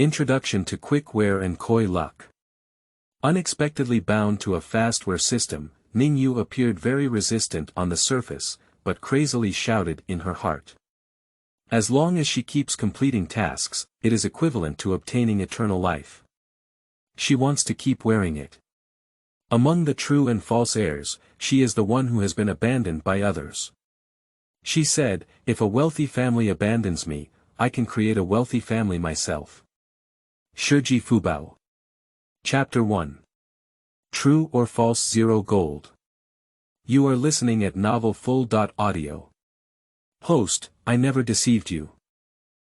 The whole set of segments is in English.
Introduction to Quick Wear and Koi Luck. Unexpectedly bound to a fast wear system, Ning Yue appeared very resistant on the surface, but crazily shouted in her heart. As long as she keeps completing tasks, it is equivalent to obtaining eternal life. She wants to keep wearing it. Among the true and false heirs, she is the one who has been abandoned by others. She said, if a wealthy family abandons me, I can create a wealthy family myself. Shiji Fubao. Chapter 1. True or False Zero Gold. You are listening at novelfull.audio. Host, I never deceived you.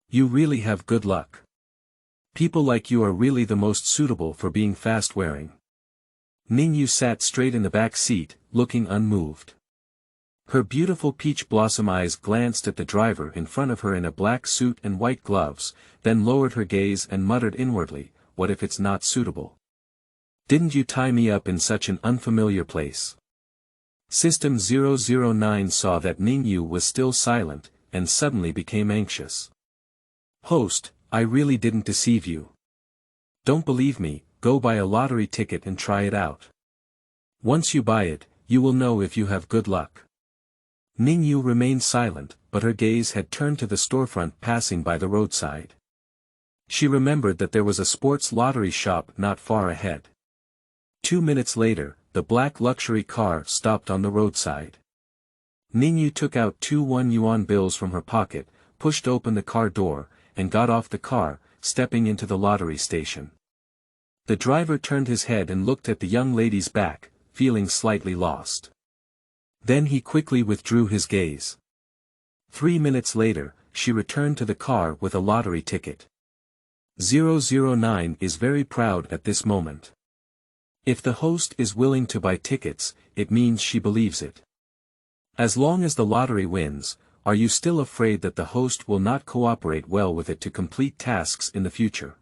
You really have good luck. People like you are really the most suitable for being fast-wearing. Ning Yue sat straight in the back seat, looking unmoved. Her beautiful peach blossom eyes glanced at the driver in front of her in a black suit and white gloves, then lowered her gaze and muttered inwardly, what if it's not suitable? Didn't you tie me up in such an unfamiliar place? System 009 saw that Ning Yue was still silent, and suddenly became anxious. Host, I really didn't deceive you. Don't believe me, go buy a lottery ticket and try it out. Once you buy it, you will know if you have good luck. Ning Yue remained silent, but her gaze had turned to the storefront passing by the roadside. She remembered that there was a sports lottery shop not far ahead. 2 minutes later, the black luxury car stopped on the roadside. Ning Yue took out 2 1-yuan bills from her pocket, pushed open the car door, and got off the car, stepping into the lottery station. The driver turned his head and looked at the young lady's back, feeling slightly lost. Then he quickly withdrew his gaze. 3 minutes later, she returned to the car with a lottery ticket. 009 is very proud at this moment. If the host is willing to buy tickets, it means she believes it. As long as the lottery wins, are you still afraid that the host will not cooperate well with it to complete tasks in the future?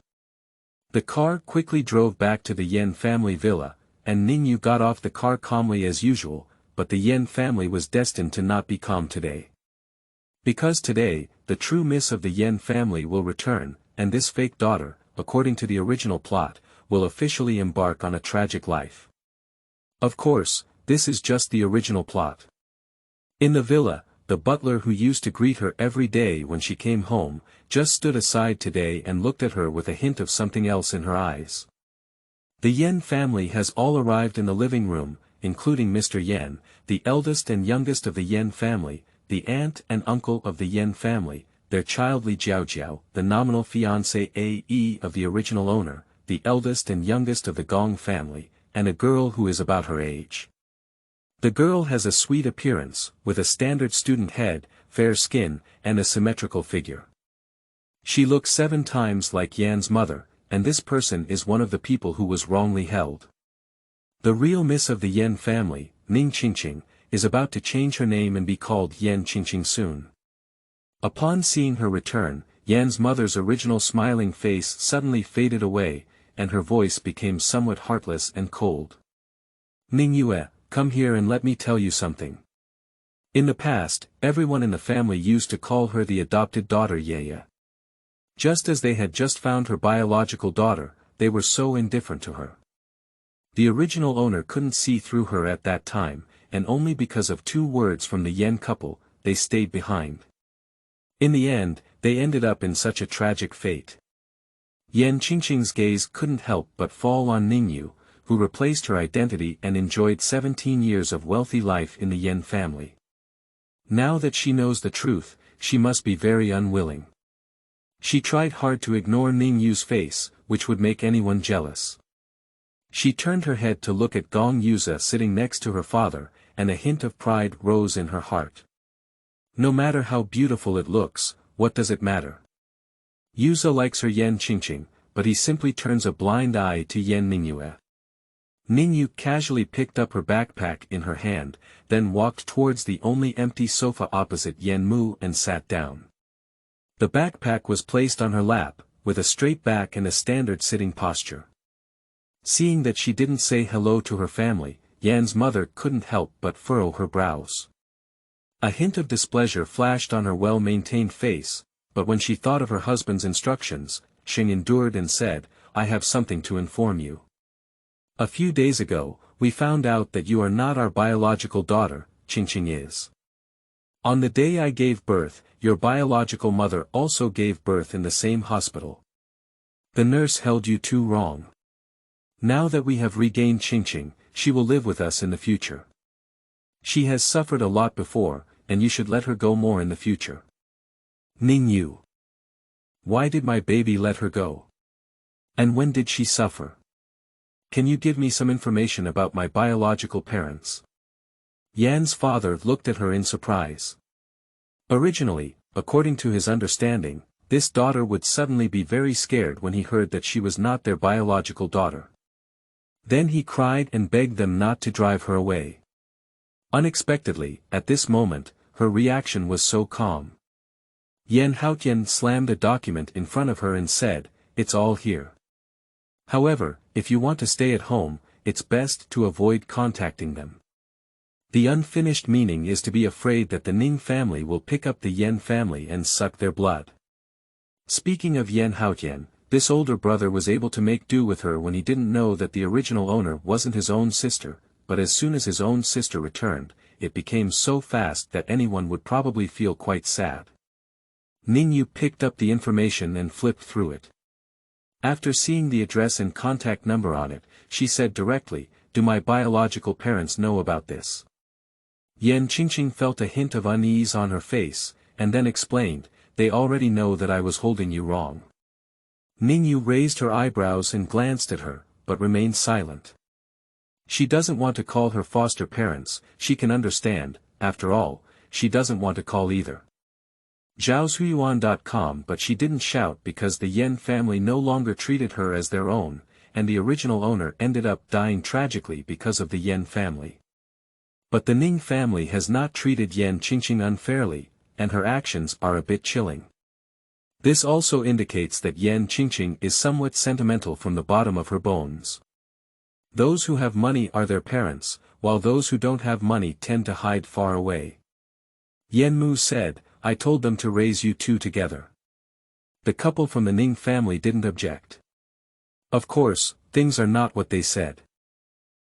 The car quickly drove back to the Yen family villa, and Ning Yue got off the car calmly as usual, but the Yen family was destined to not be calm today. Because today, the true miss of the Yen family will return, and this fake daughter, according to the original plot, will officially embark on a tragic life. Of course, this is just the original plot. In the villa, the butler who used to greet her every day when she came home, just stood aside today and looked at her with a hint of something else in her eyes. The Yen family has all arrived in the living room, including Mr. Yen, the eldest and youngest of the Yen family, the aunt and uncle of the Yen family, their child Li Jiaojiao, the nominal fiancé A.E. of the original owner, the eldest and youngest of the Gong family, and a girl who is about her age. The girl has a sweet appearance, with a standard student head, fair skin, and a symmetrical figure. She looks 7 times like Yan's mother, and this person is one of the people who was wrongly held. The real miss of the Yen family, Ning Qingqing, is about to change her name and be called Yen Qingqing soon. Upon seeing her return, Yan's mother's original smiling face suddenly faded away, and her voice became somewhat heartless and cold. Ning Yue, come here and let me tell you something. In the past, everyone in the family used to call her the adopted daughter Yeye. Just as they had just found her biological daughter, they were so indifferent to her. The original owner couldn't see through her at that time, and only because of 2 words from the Yen couple, they stayed behind. In the end, they ended up in such a tragic fate. Yen Qingqing's gaze couldn't help but fall on Ning Yue, who replaced her identity and enjoyed 17 years of wealthy life in the Yen family. Now that she knows the truth, she must be very unwilling. She tried hard to ignore Ning Yue's face, which would make anyone jealous. She turned her head to look at Gong Yuze sitting next to her father, and a hint of pride rose in her heart. No matter how beautiful it looks, what does it matter? Yuze likes her Yen Qingqing, but he simply turns a blind eye to Yen Ning Yue. Ning Yue casually picked up her backpack in her hand, then walked towards the only empty sofa opposite Yen Mu and sat down. The backpack was placed on her lap, with a straight back and a standard sitting posture. Seeing that she didn't say hello to her family, Yan's mother couldn't help but furrow her brows. A hint of displeasure flashed on her well-maintained face, but when she thought of her husband's instructions, Xing endured and said, I have something to inform you. A few days ago, we found out that you are not our biological daughter, Qingqing is. On the day I gave birth, your biological mother also gave birth in the same hospital. The nurse held you two wrong. Now that we have regained Qingqing, she will live with us in the future. She has suffered a lot before, and you should let her go more in the future. Ning Yue. Why did my baby let her go? And when did she suffer? Can you give me some information about my biological parents? Yan's father looked at her in surprise. Originally, according to his understanding, this daughter would suddenly be very scared when he heard that she was not their biological daughter. Then he cried and begged them not to drive her away. Unexpectedly, at this moment, her reaction was so calm. Yan Haotian slammed a document in front of her and said, It's all here. However, if you want to stay at home, it's best to avoid contacting them. The unfinished meaning is to be afraid that the Ning family will pick up the Yan family and suck their blood. Speaking of Yan Haotian, this older brother was able to make do with her when he didn't know that the original owner wasn't his own sister, but as soon as his own sister returned, it became so fast that anyone would probably feel quite sad. Ning Yue picked up the information and flipped through it. After seeing the address and contact number on it, she said directly, Do my biological parents know about this? Yan Qingqing felt a hint of unease on her face, and then explained, They already know that I was holding you wrong. Ning Yue raised her eyebrows and glanced at her, but remained silent. She doesn't want to call her foster parents, she can understand, after all, she doesn't want to call either. Zhaoshuyuan.com But she didn't shout because the Yan family no longer treated her as their own, and the original owner ended up dying tragically because of the Yan family. But the Ning family has not treated Yan Qingqing unfairly, and her actions are a bit chilling. This also indicates that Yan Qingqing is somewhat sentimental from the bottom of her bones. Those who have money are their parents, while those who don't have money tend to hide far away. Yan Mu said, I told them to raise you two together. The couple from the Ning family didn't object. Of course, things are not what they said.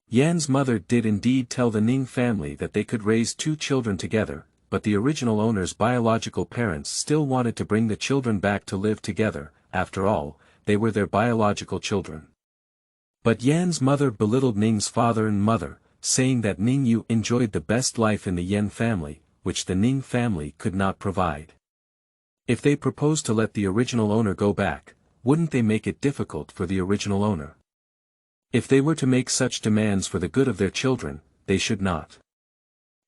Yan's mother did indeed tell the Ning family that they could raise two children together, but the original owner's biological parents still wanted to bring the children back to live together, after all, they were their biological children. But Yan's mother belittled Ning's father and mother, saying that Ning Yue enjoyed the best life in the Yan family, which the Ning family could not provide. If they proposed to let the original owner go back, wouldn't they make it difficult for the original owner? If they were to make such demands for the good of their children, they should not.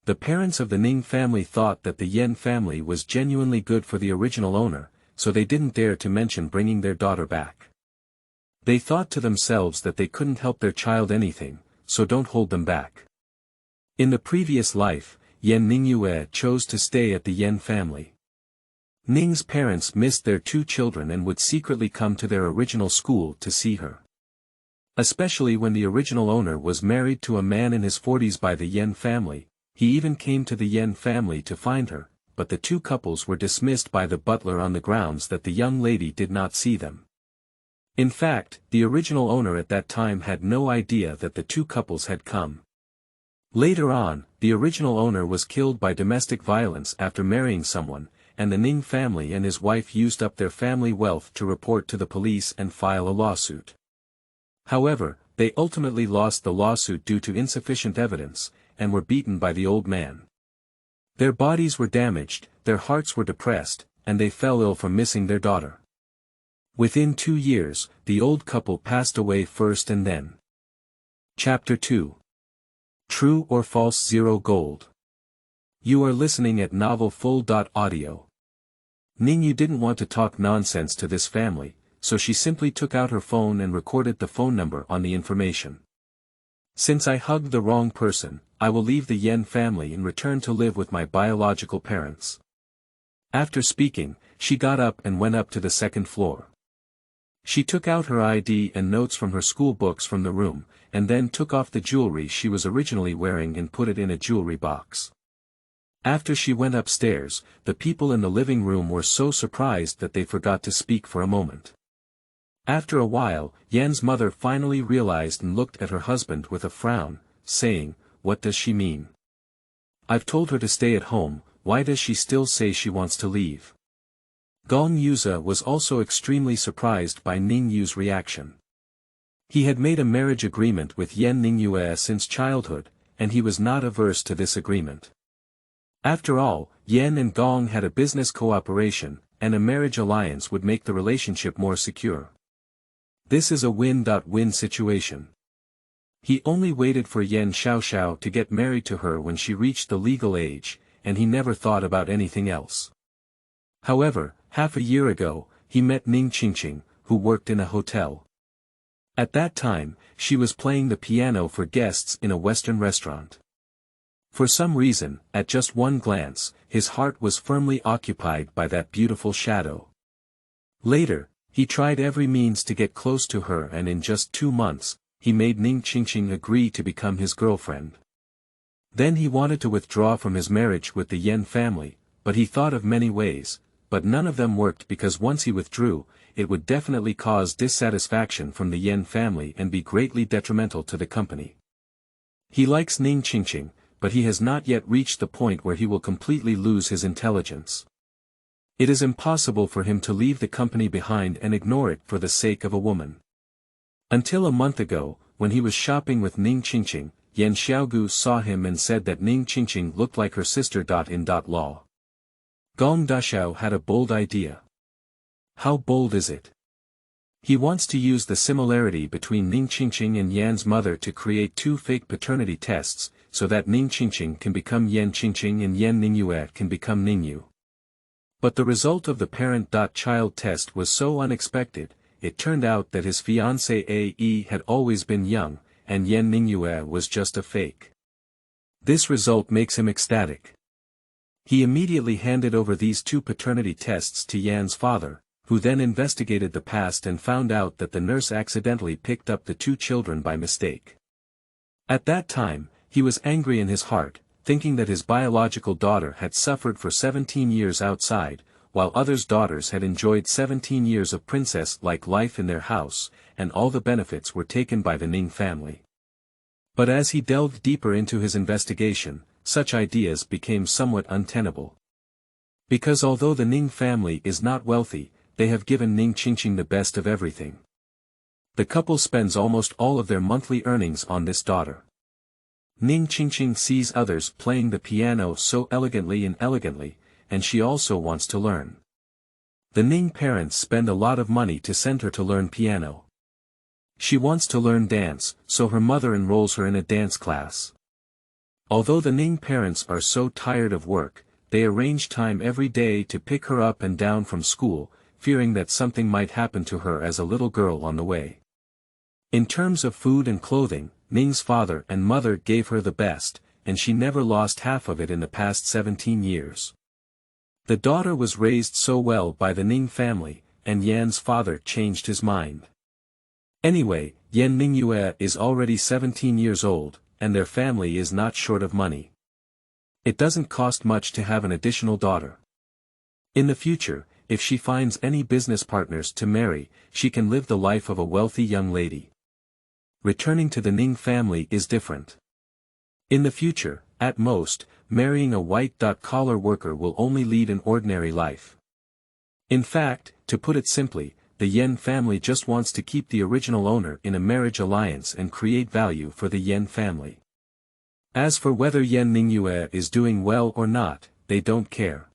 The parents of the Ning family thought that the Yan family was genuinely good for the original owner, so they didn't dare to mention bringing their daughter back. They thought to themselves that they couldn't help their child anything, so don't hold them back. In the previous life, Yan Ning Yue chose to stay at the Yan family. Ning's parents missed their two children and would secretly come to their original school to see her. Especially when the original owner was married to a man in his 40s by the Yan family, he even came to the Yan family to find her, but the two couples were dismissed by the butler on the grounds that the young lady did not see them. In fact, the original owner at that time had no idea that the two couples had come. Later on, the original owner was killed by domestic violence after marrying someone, and the Ning family and his wife used up their family wealth to report to the police and file a lawsuit. However, they ultimately lost the lawsuit due to insufficient evidence, and were beaten by the old man. Their bodies were damaged, their hearts were depressed, and they fell ill from missing their daughter. Within 2 years, the old couple passed away first and then. Chapter 2. True or False Zero Gold. You are listening at novelfull.audio. Ning Yue didn't want to talk nonsense to this family, so she simply took out her phone and recorded the phone number on the information. Since I hugged the wrong person, I will leave the Yan family and return to live with my biological parents. After speaking, she got up and went up to the second floor. She took out her ID and notes from her school books from the room, and then took off the jewelry she was originally wearing and put it in a jewelry box. After she went upstairs, the people in the living room were so surprised that they forgot to speak for a moment. After a while, Yan's mother finally realized and looked at her husband with a frown, saying, "What does she mean? I've told her to stay at home, why does she still say she wants to leave?" Gong Yuze was also extremely surprised by Ning Yue's reaction. He had made a marriage agreement with Ning Yue since childhood, and he was not averse to this agreement. After all, Yan and Gong had a business cooperation, and a marriage alliance would make the relationship more secure. This is a win-win situation. He only waited for Yan Xiaoxiao to get married to her when she reached the legal age, and he never thought about anything else. However, half a year ago, he met Ning Qingqing, who worked in a hotel. At that time, she was playing the piano for guests in a Western restaurant. For some reason, at just one glance, his heart was firmly occupied by that beautiful shadow. Later, he tried every means to get close to her, and in just 2 months, he made Ning Qingqing agree to become his girlfriend. Then he wanted to withdraw from his marriage with the Yan family, but he thought of many ways, but none of them worked because once he withdrew, it would definitely cause dissatisfaction from the Yan family and be greatly detrimental to the company. He likes Ning Qingqing, but he has not yet reached the point where he will completely lose his intelligence. It is impossible for him to leave the company behind and ignore it for the sake of a woman. Until a month ago, when he was shopping with Ning Qingqing, Yan Xiaogu saw him and said that Ning Qingqing looked like her sister. Law. Gong Daxiao had a bold idea. How bold is it? He wants to use the similarity between Ning Qingqing and Yan's mother to create 2 fake paternity tests, so that Ning Qingqing can become Yan Qingqing and Yan Ning Yue can become Ning Yue. But the result of the parent-child test was so unexpected. It turned out that his fiancée A.E. had always been young, and Yan Ning Yue was just a fake. This result makes him ecstatic. He immediately handed over these 2 paternity tests to Yan's father, who then investigated the past and found out that the nurse accidentally picked up the 2 children by mistake. At that time, he was angry in his heart, thinking that his biological daughter had suffered for 17 years outside, while others' daughters had enjoyed 17 years of princess-like life in their house, and all the benefits were taken by the Ning family. But as he delved deeper into his investigation, such ideas became somewhat untenable. Because although the Ning family is not wealthy, they have given Ning Qingqing the best of everything. The couple spends almost all of their monthly earnings on this daughter. Ning Qingqing sees others playing the piano so elegantly, and she also wants to learn. The Ning parents spend a lot of money to send her to learn piano. She wants to learn dance, so her mother enrolls her in a dance class. Although the Ning parents are so tired of work, they arrange time every day to pick her up and down from school, fearing that something might happen to her as a little girl on the way. In terms of food and clothing, Ning's father and mother gave her the best, and she never lost half of it in the past 17 years. The daughter was raised so well by the Ning family, and Yan's father changed his mind. Anyway, Yan Ning Yue is already 17 years old, and their family is not short of money. It doesn't cost much to have an additional daughter. In the future, if she finds any business partners to marry, she can live the life of a wealthy young lady. Returning to the Ning family is different. In the future, at most, marrying a white-collar worker will only lead an ordinary life. In fact, to put it simply, the Yan family just wants to keep the original owner in a marriage alliance and create value for the Yan family. As for whether Yan Ning Yue is doing well or not, they don't care.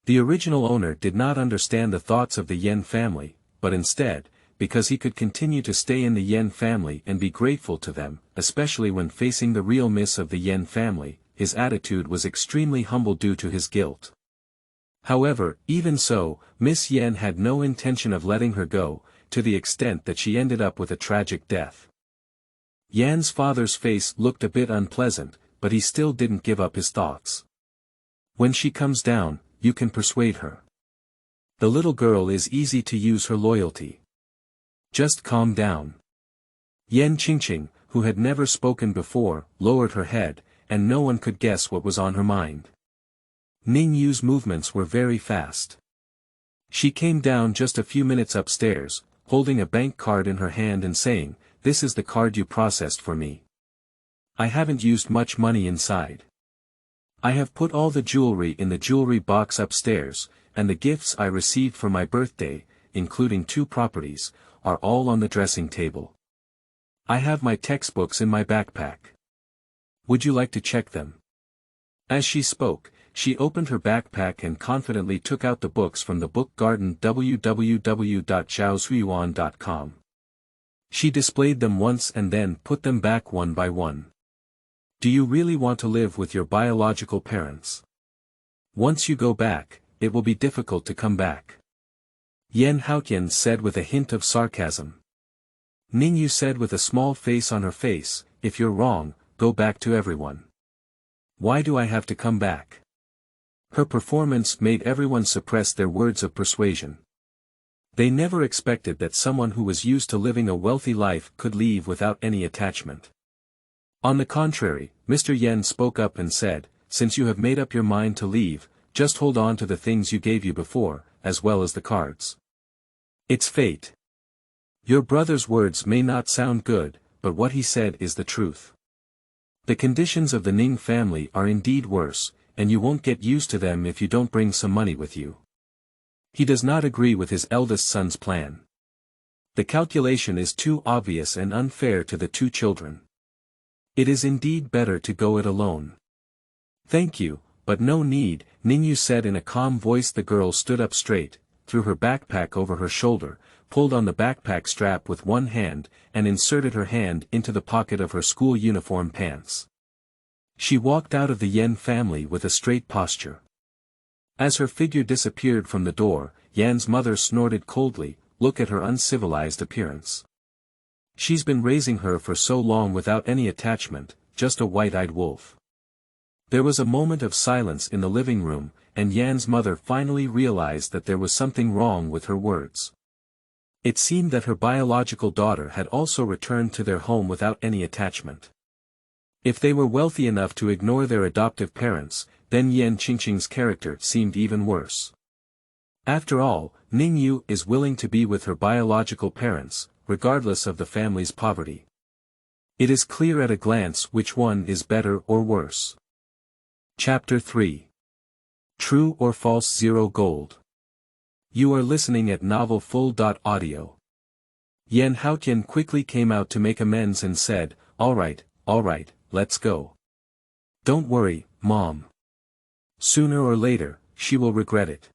The original owner did not understand the thoughts of the Yan family, but instead, because he could continue to stay in the Yan family and be grateful to them, especially when facing the real miss of the Yan family, his attitude was extremely humble due to his guilt. However, even so, Miss Yan had no intention of letting her go, to the extent that she ended up with a tragic death. Yan's father's face looked a bit unpleasant, but he still didn't give up his thoughts. When she comes down, you can persuade her. The little girl is easy to use her loyalty. Just calm down. Yan Qingqing, who had never spoken before, lowered her head, and no one could guess what was on her mind. Ning Yue's movements were very fast. She came down just a few minutes upstairs, holding a bank card in her hand and saying, "This is the card you processed for me. I haven't used much money inside. I have put all the jewelry in the jewelry box upstairs, and the gifts I received for my birthday, including 2 properties, are all on the dressing table. I have my textbooks in my backpack. Would you like to check them?" As she spoke, she opened her backpack and confidently took out the books from the book garden www.xiaosuiyuan.com. She displayed them once and then put them back one by one. Do you really want to live with your biological parents? Once you go back, it will be difficult to come back. Yan Haotian said with a hint of sarcasm. Ning Yue said with a small face on her face, "If you're wrong, go back to everyone. Why do I have to come back?" Her performance made everyone suppress their words of persuasion. They never expected that someone who was used to living a wealthy life could leave without any attachment. On the contrary, Mr. Yen spoke up and said, "Since you have made up your mind to leave, just hold on to the things you gave you before, as well as the cards. It's fate. Your brother's words may not sound good, but what he said is the truth. The conditions of the Ning family are indeed worse, and you won't get used to them if you don't bring some money with you." He does not agree with his eldest son's plan. The calculation is too obvious and unfair to the 2 children. It is indeed better to go it alone. "Thank you, but no need," Ning Yue said in a calm voice. The girl stood up straight, threw her backpack over her shoulder, pulled on the backpack strap with one hand, and inserted her hand into the pocket of her school uniform pants. She walked out of the Yen family with a straight posture. As her figure disappeared from the door, Yan's mother snorted coldly, "Look at her uncivilized appearance. She's been raising her for so long without any attachment, just a white-eyed wolf." There was a moment of silence in the living room, and Yan's mother finally realized that there was something wrong with her words. It seemed that her biological daughter had also returned to their home without any attachment. If they were wealthy enough to ignore their adoptive parents, then Yan Qingqing's character seemed even worse. After all, Ning Yue is willing to be with her biological parents, regardless of the family's poverty. It is clear at a glance which one is better or worse. Chapter 3. True or False Zero Gold. You are listening at novelfull.audio. Yan Haotian quickly came out to make amends and said, all right, let's go. Don't worry, Mom. Sooner or later, she will regret it.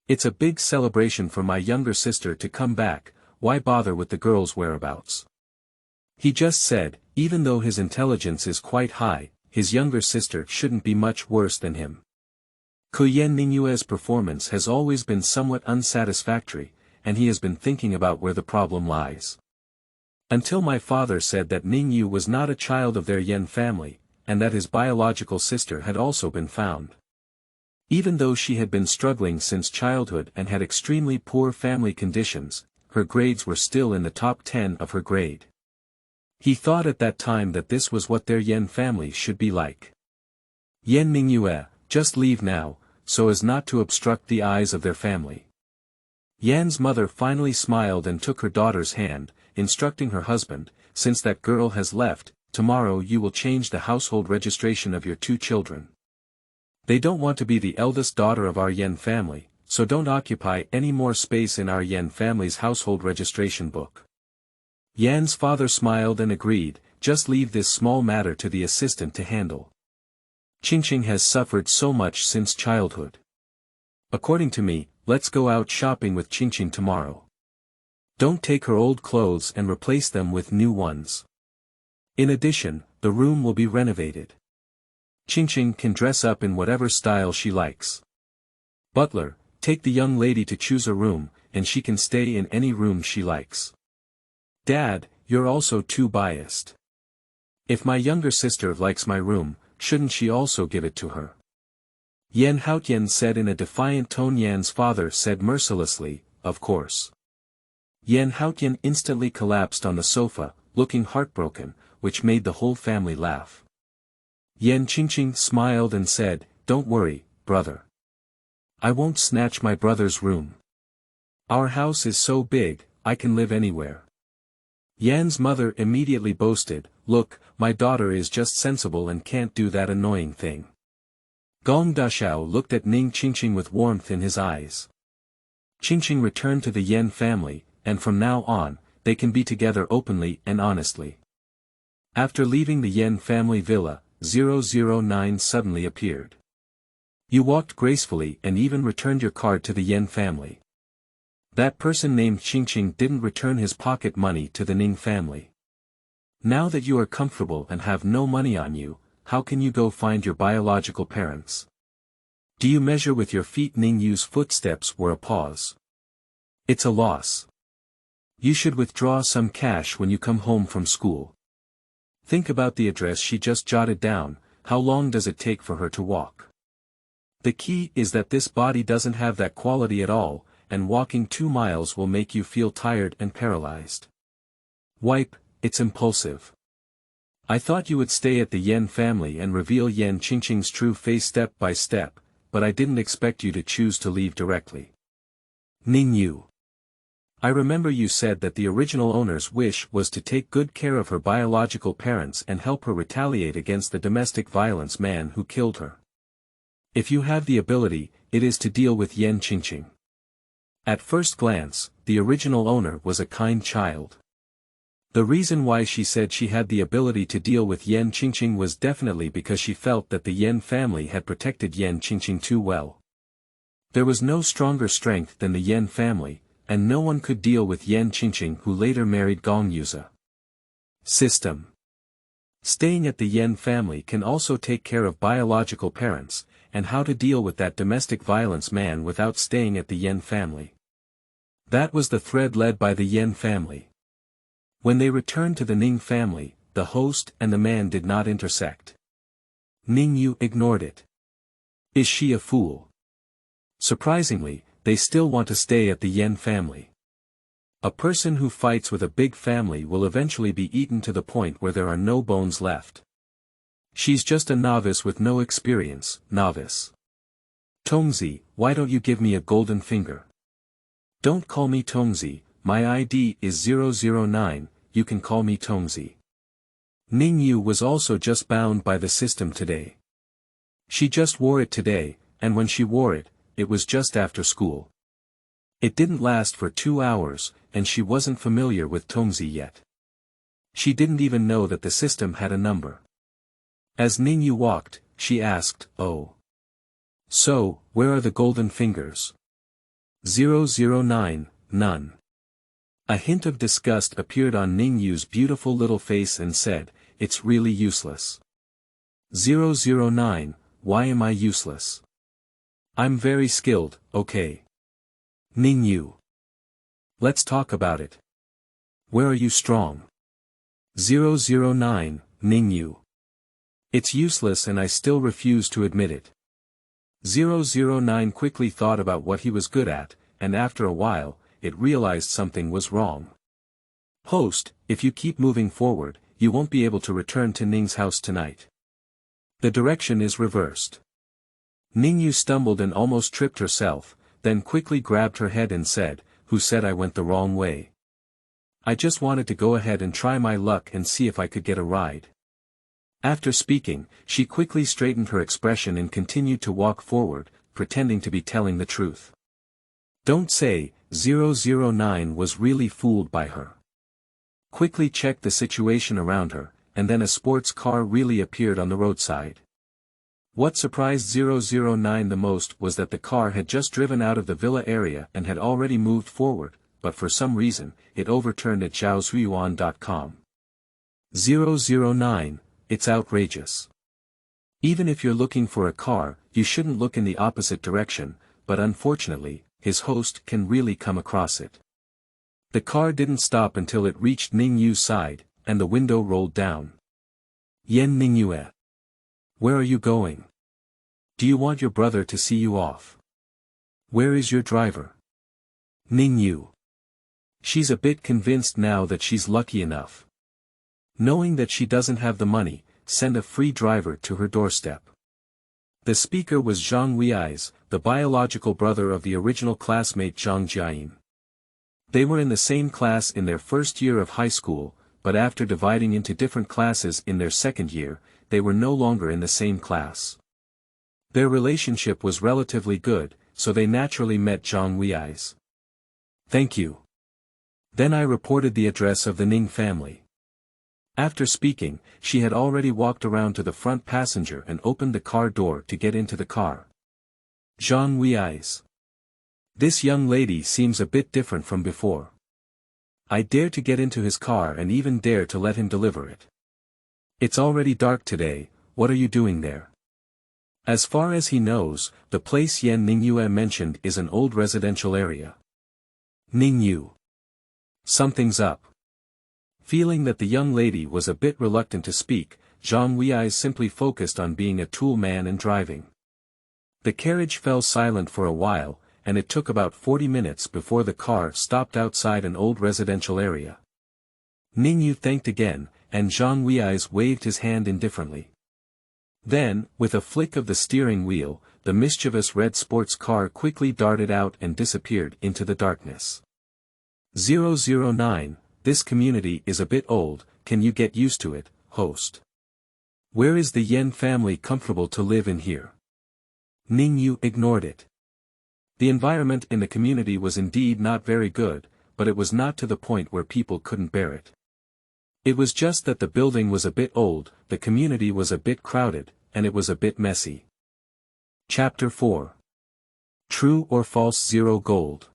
It's a big celebration for my younger sister to come back, why bother with the girl's whereabouts? He just said, even though his intelligence is quite high, his younger sister shouldn't be much worse than him. Ning Yue's performance has always been somewhat unsatisfactory, and he has been thinking about where the problem lies. Until my father said that Ning Yue was not a child of their Yen family, and that his biological sister had also been found. Even though she had been struggling since childhood and had extremely poor family conditions, her grades were still in the top 10 of her grade. He thought at that time that this was what their Yen family should be like. Ning Yue, just leave now, so as not to obstruct the eyes of their family. Yan's mother finally smiled and took her daughter's hand, instructing her husband, since that girl has left, tomorrow you will change the household registration of your 2 children. They don't want to be the eldest daughter of our Yen family, so don't occupy any more space in our Yen family's household registration book. Yan's father smiled and agreed, just leave this small matter to the assistant to handle. Qingqing has suffered so much since childhood. According to me, let's go out shopping with Qingqing tomorrow. Don't take her old clothes and replace them with new ones. In addition, the room will be renovated. Qingqing can dress up in whatever style she likes. Butler, take the young lady to choose a room, and she can stay in any room she likes. Dad, you're also too biased. If my younger sister likes my room, shouldn't she also give it to her? Yan Haotian said in a defiant tone. Yan's father said mercilessly, of course. Yan Haotian instantly collapsed on the sofa, looking heartbroken, which made the whole family laugh. Yan Qingqing smiled and said, don't worry, brother. I won't snatch my brother's room. Our house is so big, I can live anywhere. Yan's mother immediately boasted, "Look, my daughter is just sensible and can't do that annoying thing." Gong Dashao looked at Ning Qingqing with warmth in his eyes. Qingqing returned to the Yan family, and from now on, they can be together openly and honestly. After leaving the Yan family villa, 009 suddenly appeared. You walked gracefully and even returned your card to the Yan family. That person named Qingqing didn't return his pocket money to the Ning family. Now that you are comfortable and have no money on you, how can you go find your biological parents? Do you measure with your feet? Ning Yue's footsteps were a pause. It's a loss. You should withdraw some cash when you come home from school. Think about the address she just jotted down. How long does it take for her to walk? The key is that this body doesn't have that quality at all, and walking 2 miles will make you feel tired and paralyzed. Wipe, it's impulsive. I thought you would stay at the Yan family and reveal Yan Qingqing's true face step by step, but I didn't expect you to choose to leave directly. Ning Yue. I remember you said that the original owner's wish was to take good care of her biological parents and help her retaliate against the domestic violence man who killed her. If you have the ability, it is to deal with Yan Qingqing. At first glance, the original owner was a kind child. The reason why she said she had the ability to deal with Yan Qingqing was definitely because she felt that the Yan family had protected Yan Qingqing too well. There was no stronger strength than the Yan family, and no one could deal with Yan Qingqing, who later married Gong Yue. System. Staying at the Yan family can also take care of biological parents, and how to deal with that domestic violence man without staying at the Yan family. That was the thread led by the Yan family. When they returned to the Ning family, the host and the man did not intersect. Ning Yue ignored it. Is she a fool? Surprisingly, they still want to stay at the Yan family. A person who fights with a big family will eventually be eaten to the point where there are no bones left. She's just a novice with no experience. Novice. Tongzi, why don't you give me a golden finger? Don't call me Tongzi, my ID is 009, you can call me Tongzi. Ning Yue was also just bound by the system today. She just wore it today, and when she wore it, it was just after school. It didn't last for 2 hours, and she wasn't familiar with Tongzi yet. She didn't even know that the system had a number. As Ning Yue walked, she asked, "Oh. So, where are the golden fingers?" 009, none. A hint of disgust appeared on Ning Yue's beautiful little face and said, "It's really useless." 009, why am I useless? I'm very skilled, okay. Ning Yue. Let's talk about it. Where are you strong? 009, Ning Yue. It's useless and I still refuse to admit it. 009 quickly thought about what he was good at, and after a while, it realized something was wrong. Host, if you keep moving forward, you won't be able to return to Ning's house tonight. The direction is reversed. Ning Yue stumbled and almost tripped herself, then quickly grabbed her head and said, "Who said I went the wrong way? I just wanted to go ahead and try my luck and see if I could get a ride." After speaking, she quickly straightened her expression and continued to walk forward, pretending to be telling the truth. Don't say, 009 was really fooled by her. Quickly checked the situation around her, and then a sports car really appeared on the roadside. What surprised 009 the most was that the car had just driven out of the villa area and had already moved forward, but for some reason, it overturned at zhaozuiyuan.com. 009, it's outrageous. Even if you're looking for a car, you shouldn't look in the opposite direction, but unfortunately, his host can really come across it. The car didn't stop until it reached Ning Yue's side, and the window rolled down. Yen Ning Yue. Where are you going? Do you want your brother to see you off? Where is your driver? Ning Yue. She's a bit convinced now that she's lucky enough. Knowing that she doesn't have the money, send a free driver to her doorstep. The speaker was Zhang Wei's, the biological brother of the original classmate Zhang Jiayin. They were in the same class in their first year of high school, but after dividing into different classes in their second year, they were no longer in the same class. Their relationship was relatively good, so they naturally met Zhang Wei's. "Thank you." Then I reported the address of the Ning family. After speaking, she had already walked around to the front passenger and opened the car door to get into the car. Zhang Wei's. "This young lady seems a bit different from before. I dare to get into his car and even dare to let him deliver it. It's already dark today, what are you doing there?" As far as he knows, the place Ning Yue mentioned is an old residential area. Ning Yue. Something's up. Feeling that the young lady was a bit reluctant to speak, Zhang Wei simply focused on being a tool man and driving. The carriage fell silent for a while, and it took about 40 minutes before the car stopped outside an old residential area. Ning Yue thanked again, and Zhang Wei waved his hand indifferently. Then, with a flick of the steering wheel, the mischievous red sports car quickly darted out and disappeared into the darkness. 009, this community is a bit old, can you get used to it, host? Where is the Yen family comfortable to live in here? Ning Yue ignored it. The environment in the community was indeed not very good, but it was not to the point where people couldn't bear it. It was just that the building was a bit old, the community was a bit crowded, and it was a bit messy. Chapter 4. True or False Zero Gold.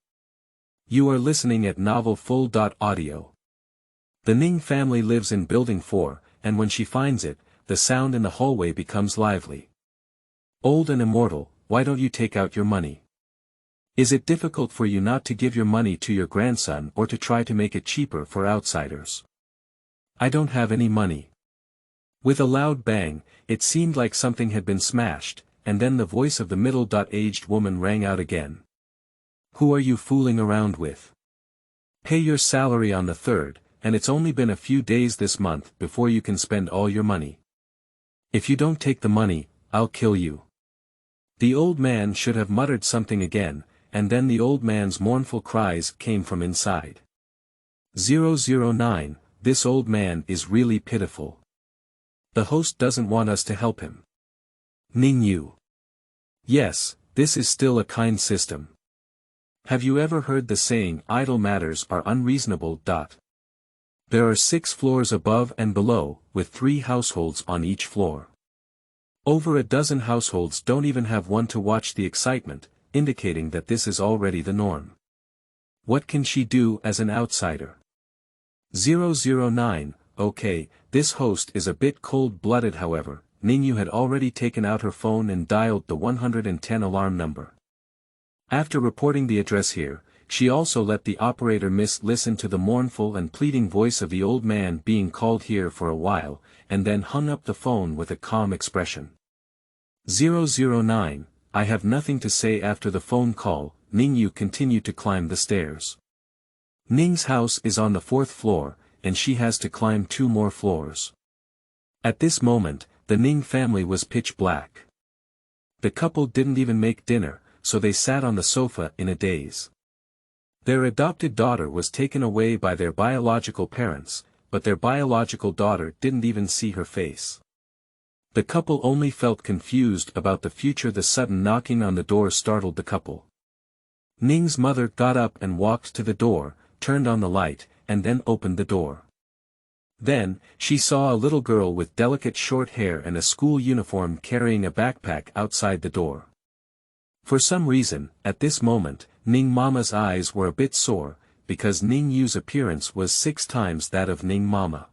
You are listening at novelfull.audio. The Ning family lives in Building 4, and when she finds it, the sound in the hallway becomes lively. Old and immortal, why don't you take out your money? Is it difficult for you not to give your money to your grandson or to try to make it cheaper for outsiders? I don't have any money. With a loud bang, it seemed like something had been smashed, and then the voice of the middle-aged woman rang out again. Who are you fooling around with? Pay your salary on the 3rd, and it's only been a few days this month before you can spend all your money. If you don't take the money, I'll kill you. The old man should have muttered something again, and then the old man's mournful cries came from inside. 009, this old man is really pitiful. The host doesn't want us to help him. Ning Yue. Yes, this is still a kind system. Have you ever heard the saying idle matters are unreasonable? There are 6 floors above and below, with 3 households on each floor. Over a dozen households don't even have one to watch the excitement, indicating that this is already the norm. What can she do as an outsider? 009, okay, this host is a bit cold-blooded. However, Ning Yue had already taken out her phone and dialed the 110 alarm number. After reporting the address here, she also let the operator listen to the mournful and pleading voice of the old man being called here for a while, and then hung up the phone with a calm expression. 009, I have nothing to say. After the phone call, Ning Yue continued to climb the stairs. Ning's house is on the 4th floor, and she has to climb 2 more floors. At this moment, the Ning family was pitch black. The couple didn't even make dinner, so they sat on the sofa in a daze. Their adopted daughter was taken away by their biological parents, but their biological daughter didn't even see her face. The couple only felt confused about the future. The sudden knocking on the door startled the couple. Ning's mother got up and walked to the door, turned on the light, and then opened the door. Then, she saw a little girl with delicate short hair and a school uniform carrying a backpack outside the door. For some reason, at this moment, Ning Mama's eyes were a bit sore, because Ning Yue's appearance was 6 times that of Ning Mama.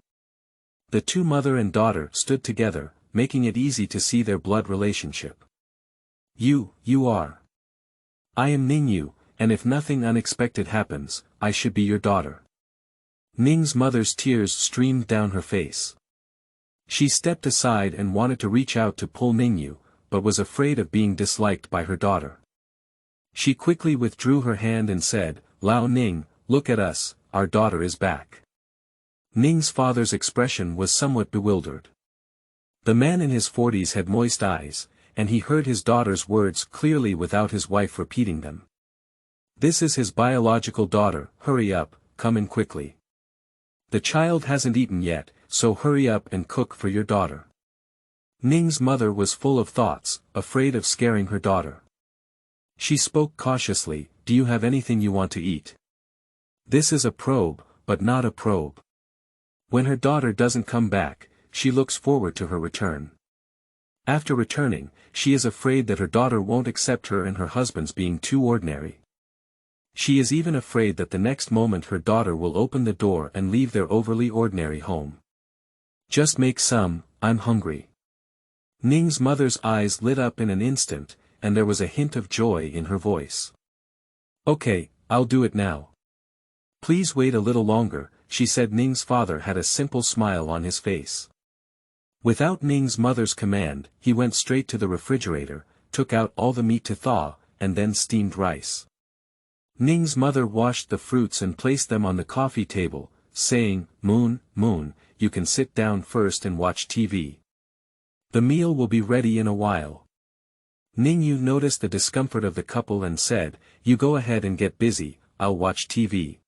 The 2 mother and daughter stood together, making it easy to see their blood relationship. You are. I am Ning Yue, and if nothing unexpected happens, I should be your daughter. Ning's mother's tears streamed down her face. She stepped aside and wanted to reach out to pull Ning Yue, but was afraid of being disliked by her daughter. She quickly withdrew her hand and said, Lao Ning, look at us, our daughter is back. Ning's father's expression was somewhat bewildered. The man in his 40s had moist eyes, and he heard his daughter's words clearly without his wife repeating them. This is his biological daughter, hurry up, come in quickly. The child hasn't eaten yet, so hurry up and cook for your daughter. Ning's mother was full of thoughts, afraid of scaring her daughter. She spoke cautiously, do you have anything you want to eat? This is a probe, but not a probe. When her daughter doesn't come back, she looks forward to her return. After returning, she is afraid that her daughter won't accept her and her husband's being too ordinary. She is even afraid that the next moment her daughter will open the door and leave their overly ordinary home. Just make some, I'm hungry. Ning's mother's eyes lit up in an instant, and there was a hint of joy in her voice. Okay, I'll do it now. Please wait a little longer, she said. Ning's father had a simple smile on his face. Without Ning's mother's command, he went straight to the refrigerator, took out all the meat to thaw, and then steamed rice. Ning's mother washed the fruits and placed them on the coffee table, saying, Moon, you can sit down first and watch TV. The meal will be ready in a while. Ning Yue noticed the discomfort of the couple and said, you go ahead and get busy, I'll watch TV.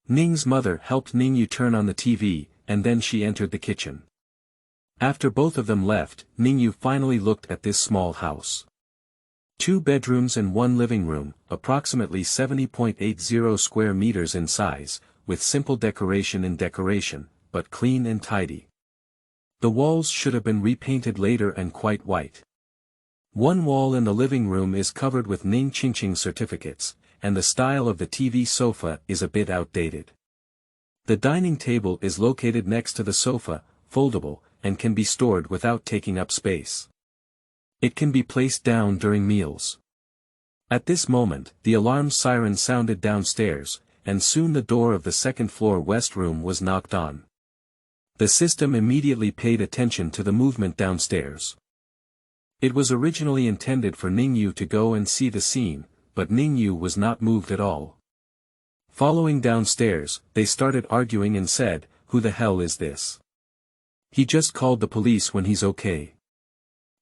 Ning's mother helped Ning Yue turn on the TV, and then she entered the kitchen. After both of them left, Ning Yue finally looked at this small house. 2 bedrooms and 1 living room, approximately 70.80 square meters in size, with simple decoration, but clean and tidy. The walls should have been repainted later and quite white. One wall in the living room is covered with Ning Qingqing certificates, and the style of the TV sofa is a bit outdated. The dining table is located next to the sofa, foldable, and can be stored without taking up space. It can be placed down during meals. At this moment, the alarm siren sounded downstairs, and soon the door of the second-floor west room was knocked on. The system immediately paid attention to the movement downstairs. It was originally intended for Ning Yue to go and see the scene, but Ning Yue was not moved at all. Following downstairs, they started arguing and said, who the hell is this? He just called the police when he's okay.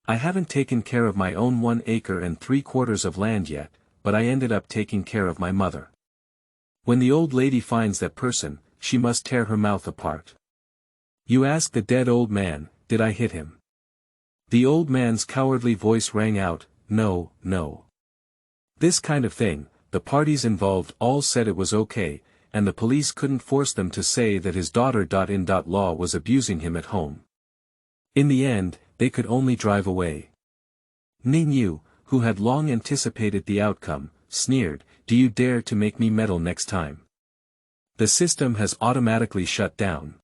I haven't taken care of my own 1 acre and 3/4 of land yet, but I ended up taking care of my mother. When the old lady finds that person, she must tear her mouth apart. You ask the dead old man, did I hit him? The old man's cowardly voice rang out, no. This kind of thing, the parties involved all said it was okay, and the police couldn't force them to say that his daughter-in-law was abusing him at home. In the end, they could only drive away. Ning Yue, who had long anticipated the outcome, sneered, do you dare to make me meddle next time? The system has automatically shut down.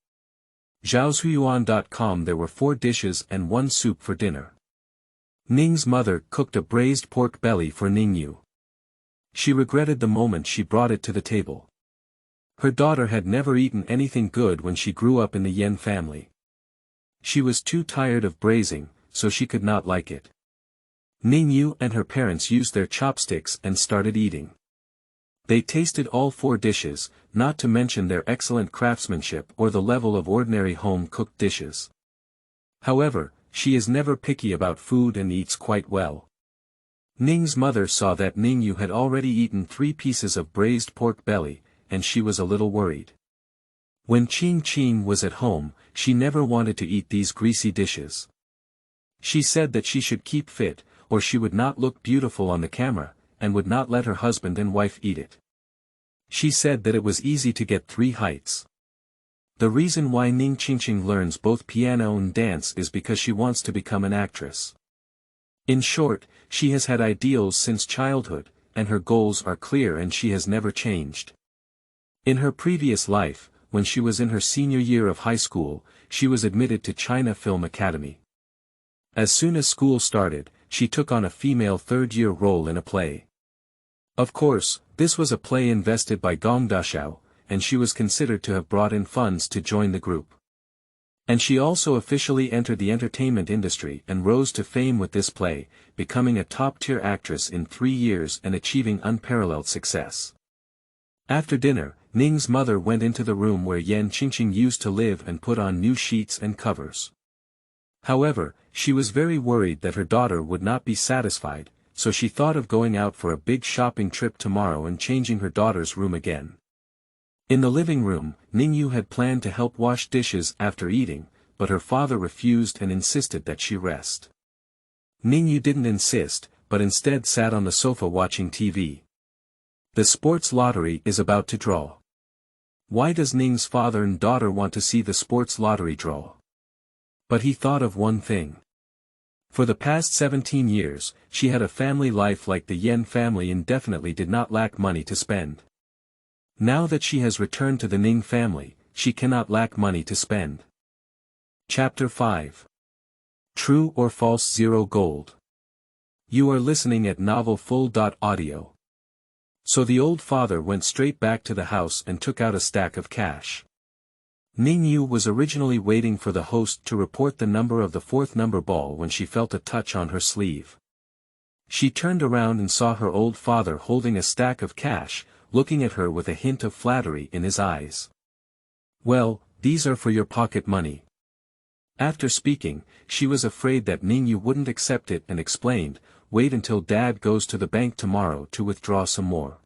Zhaoshuyuan.com. There were 4 dishes and 1 soup for dinner. Ning's mother cooked a braised pork belly for Ning Yue. She regretted the moment she brought it to the table. Her daughter had never eaten anything good when she grew up in the Yen family. She was too tired of braising, so she could not like it. Ning Yue and her parents used their chopsticks and started eating. They tasted all 4 dishes, not to mention their excellent craftsmanship or the level of ordinary home-cooked dishes. However, she is never picky about food and eats quite well. Ning's mother saw that Ning Yue had already eaten 3 pieces of braised pork belly, and she was a little worried. When Qing was at home, she never wanted to eat these greasy dishes. She said that she should keep fit, or she would not look beautiful on the camera, and would not let her husband and wife eat it. She said that it was easy to get 3 heights. The reason why Ning Qingqing learns both piano and dance is because she wants to become an actress. In short, she has had ideals since childhood, and her goals are clear and she has never changed. In her previous life, when she was in her senior year of high school, she was admitted to China Film Academy. As soon as school started, she took on a female third-year role in a play. Of course, this was a play invested by Gongdashao, and she was considered to have brought in funds to join the group. And she also officially entered the entertainment industry and rose to fame with this play, becoming a top-tier actress in 3 years and achieving unparalleled success. After dinner, Ning's mother went into the room where Yan Qingqing used to live and put on new sheets and covers. However, she was very worried that her daughter would not be satisfied, so she thought of going out for a big shopping trip tomorrow and changing her daughter's room again. In the living room, Ning Yue had planned to help wash dishes after eating, but her father refused and insisted that she rest. Ning Yue didn't insist, but instead sat on the sofa watching TV. The sports lottery is about to draw. Why does Ning's father and daughter want to see the sports lottery draw? But he thought of one thing. For the past 17 years, she had a family life like the Yen family and definitely did not lack money to spend. Now that she has returned to the Ning family, she cannot lack money to spend. Chapter 5. True or False Zero Gold. You are listening at novelfull.audio. So the old father went straight back to the house and took out a stack of cash. Ning Yue was originally waiting for the host to report the number of the fourth number ball when she felt a touch on her sleeve. She turned around and saw her old father holding a stack of cash, looking at her with a hint of flattery in his eyes. Well, these are for your pocket money. After speaking, she was afraid that Ning Yue wouldn't accept it and explained, wait until Dad goes to the bank tomorrow to withdraw some more.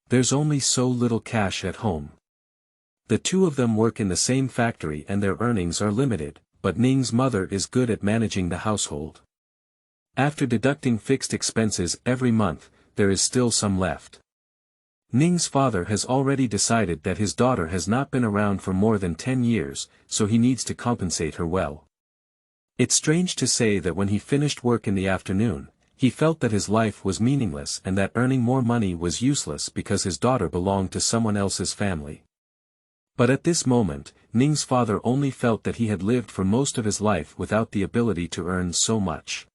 There's only so little cash at home. The two of them work in the same factory and their earnings are limited, but Ning's mother is good at managing the household. After deducting fixed expenses every month, there is still some left. Ning's father has already decided that his daughter has not been around for more than 10 years, so he needs to compensate her well. It's strange to say that when he finished work in the afternoon, he felt that his life was meaningless and that earning more money was useless because his daughter belonged to someone else's family. But at this moment, Ning's father only felt that he had lived for most of his life without the ability to earn so much.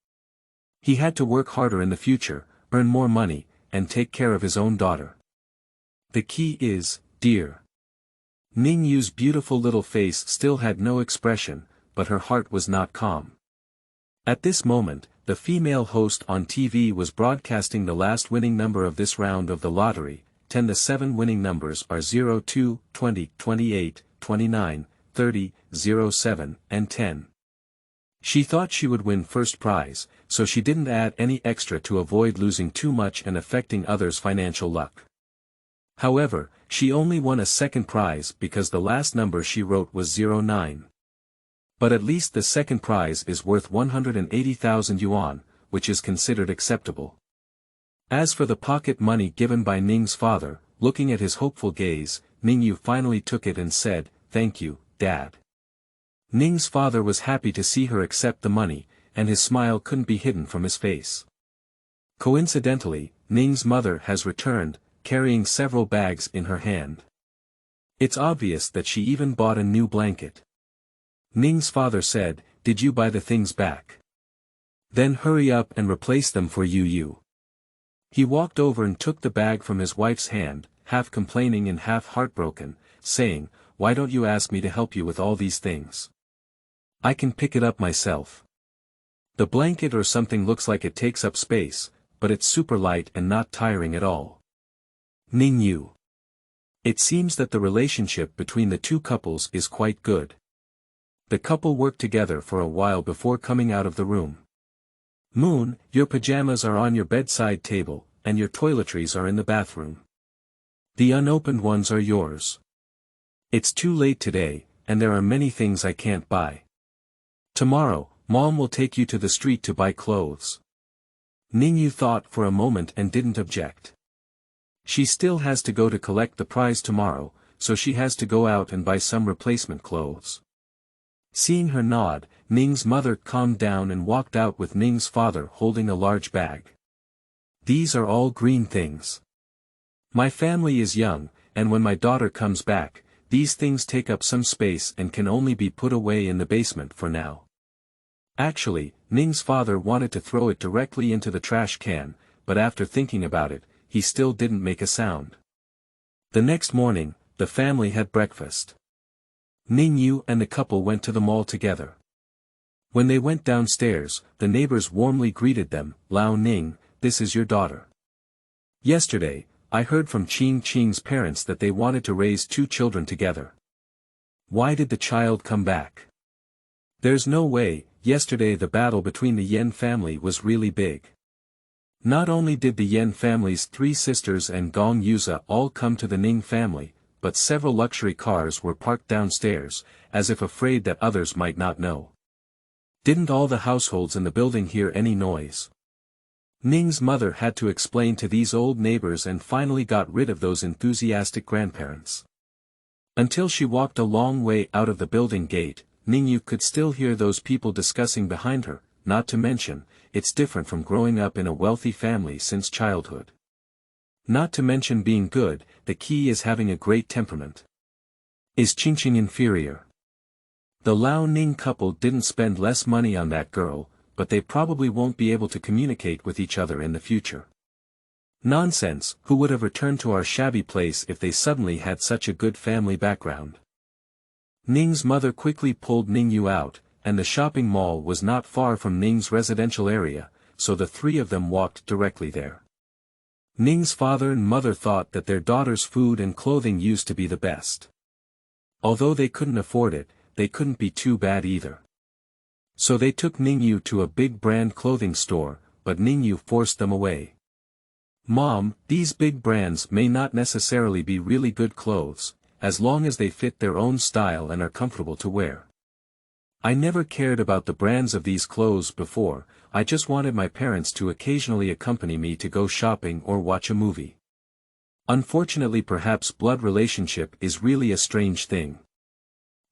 He had to work harder in the future, earn more money, and take care of his own daughter. The key is, dear. Ning Yue's beautiful little face still had no expression, but her heart was not calm. At this moment, the female host on TV was broadcasting the last winning number of this round of the lottery, 10. The 7 winning numbers are 0, 2, 20, 28, 29, 30, 07, and 10. She thought she would win first prize, so she didn't add any extra to avoid losing too much and affecting others' financial luck. However, she only won a second prize because the last number she wrote was 09. But at least the second prize is worth 180,000 yuan, which is considered acceptable. As for the pocket money given by Ning's father, looking at his hopeful gaze, Ning Yue finally took it and said, "Thank you, Dad." Ning's father was happy to see her accept the money, and his smile couldn't be hidden from his face. Coincidentally, Ning's mother has returned, carrying several bags in her hand. It's obvious that she even bought a new blanket. Ning's father said, "Did you buy the things back? Then hurry up and replace them for Yu. He walked over and took the bag from his wife's hand, half complaining and half heartbroken, saying, "Why don't you ask me to help you with all these things? I can pick it up myself. The blanket or something looks like it takes up space, but it's super light and not tiring at all." Ning Yue. It seems that the relationship between the two couples is quite good. The couple worked together for a while before coming out of the room. Moon, your pajamas are on your bedside table, and your toiletries are in the bathroom. The unopened ones are yours. It's too late today, and there are many things I can't buy. Tomorrow, Mom will take you to the street to buy clothes. Ning Yue thought for a moment and didn't object. She still has to go to collect the prize tomorrow, so she has to go out and buy some replacement clothes. Seeing her nod, Ning's mother calmed down and walked out with Ning's father holding a large bag. These are all green things. My family is young, and when my daughter comes back, these things take up some space and can only be put away in the basement for now. Actually, Ning's father wanted to throw it directly into the trash can, but after thinking about it, he still didn't make a sound. The next morning, the family had breakfast. Ning Yue and the couple went to the mall together. When they went downstairs, the neighbors warmly greeted them. "Lao Ning, this is your daughter. Yesterday, I heard from Qing's parents that they wanted to raise 2 children together. Why did the child come back? There's no way. Yesterday the battle between the Yen family was really big. Not only did the Yen family's 3 sisters and Gong Yuza all come to the Ning family, but several luxury cars were parked downstairs, as if afraid that others might not know. Didn't all the households in the building hear any noise? Ning's mother had to explain to these old neighbors and finally got rid of those enthusiastic grandparents. Until she walked a long way out of the building gate, Ning Yue could still hear those people discussing behind her, not to mention, it's different from growing up in a wealthy family since childhood. Not to mention being good, the key is having a great temperament. Is Qingqing inferior? The Lao Ning couple didn't spend less money on that girl, but they probably won't be able to communicate with each other in the future. Nonsense, who would have returned to our shabby place if they suddenly had such a good family background? Ning's mother quickly pulled Ning Yue out, and the shopping mall was not far from Ning's residential area, so the 3 of them walked directly there. Ning's father and mother thought that their daughter's food and clothing used to be the best. Although they couldn't afford it, they couldn't be too bad either. So they took Ning Yue to a big brand clothing store, but Ning Yue forced them away. Mom, these big brands may not necessarily be really good clothes, as long as they fit their own style and are comfortable to wear. I never cared about the brands of these clothes before, I just wanted my parents to occasionally accompany me to go shopping or watch a movie. Unfortunately, perhaps blood relationship is really a strange thing.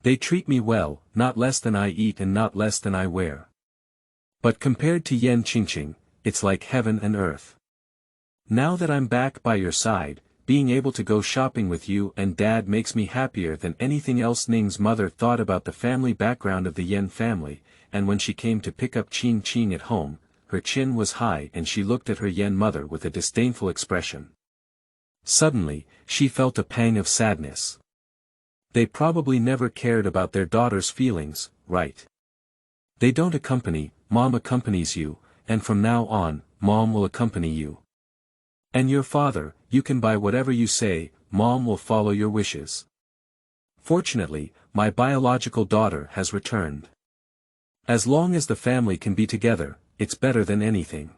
They treat me well, not less than I eat and not less than I wear. But compared to Yen Qingqing, it's like heaven and earth. Now that I'm back by your side, being able to go shopping with you and Dad makes me happier than anything else. Ning's mother thought about the family background of the Yen family, and when she came to pick up Qing at home, her chin was high and she looked at her Yen mother with a disdainful expression. Suddenly, she felt a pang of sadness. They probably never cared about their daughter's feelings, right? They don't accompany, Mom accompanies you, and from now on, Mom will accompany you. And your father, you can buy whatever you say, Mom will follow your wishes. Fortunately, my biological daughter has returned. As long as the family can be together, it's better than anything.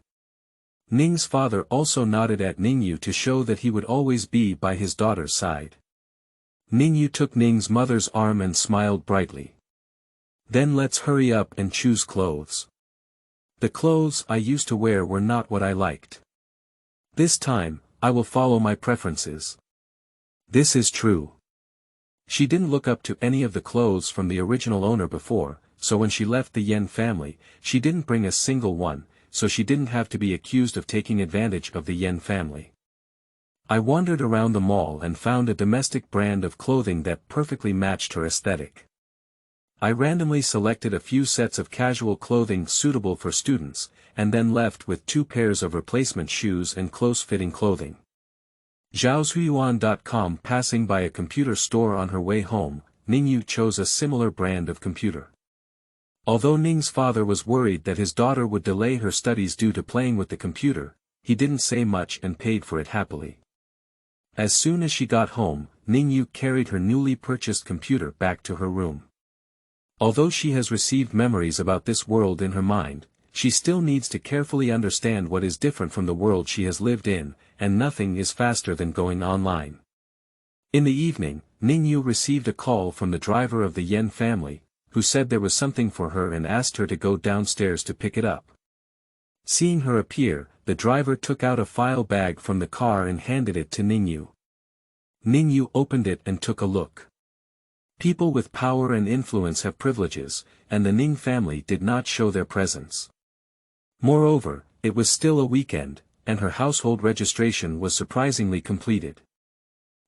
Ning's father also nodded at Ning Yue to show that he would always be by his daughter's side. Ning Yue took Ning's mother's arm and smiled brightly. Then let's hurry up and choose clothes. The clothes I used to wear were not what I liked. This time, I will follow my preferences. This is true. She didn't look up to any of the clothes from the original owner before, so when she left the Yen family, she didn't bring a single one, so she didn't have to be accused of taking advantage of the Yen family. I wandered around the mall and found a domestic brand of clothing that perfectly matched her aesthetic. I randomly selected a few sets of casual clothing suitable for students, and then left with 2 pairs of replacement shoes and close-fitting clothing. Zhaozuiyuan.com. Passing by a computer store on her way home, Ning Yue chose a similar brand of computer. Although Ning's father was worried that his daughter would delay her studies due to playing with the computer, he didn't say much and paid for it happily. As soon as she got home, Ning Yue carried her newly purchased computer back to her room. Although she has received memories about this world in her mind, she still needs to carefully understand what is different from the world she has lived in, and nothing is faster than going online. In the evening, Ning Yue received a call from the driver of the Yen family, who said there was something for her and asked her to go downstairs to pick it up. Seeing her appear, the driver took out a file bag from the car and handed it to Ning Yue. Ning Yue opened it and took a look. People with power and influence have privileges, and the Ning family did not show their presence. Moreover, it was still a weekend, and her household registration was surprisingly completed.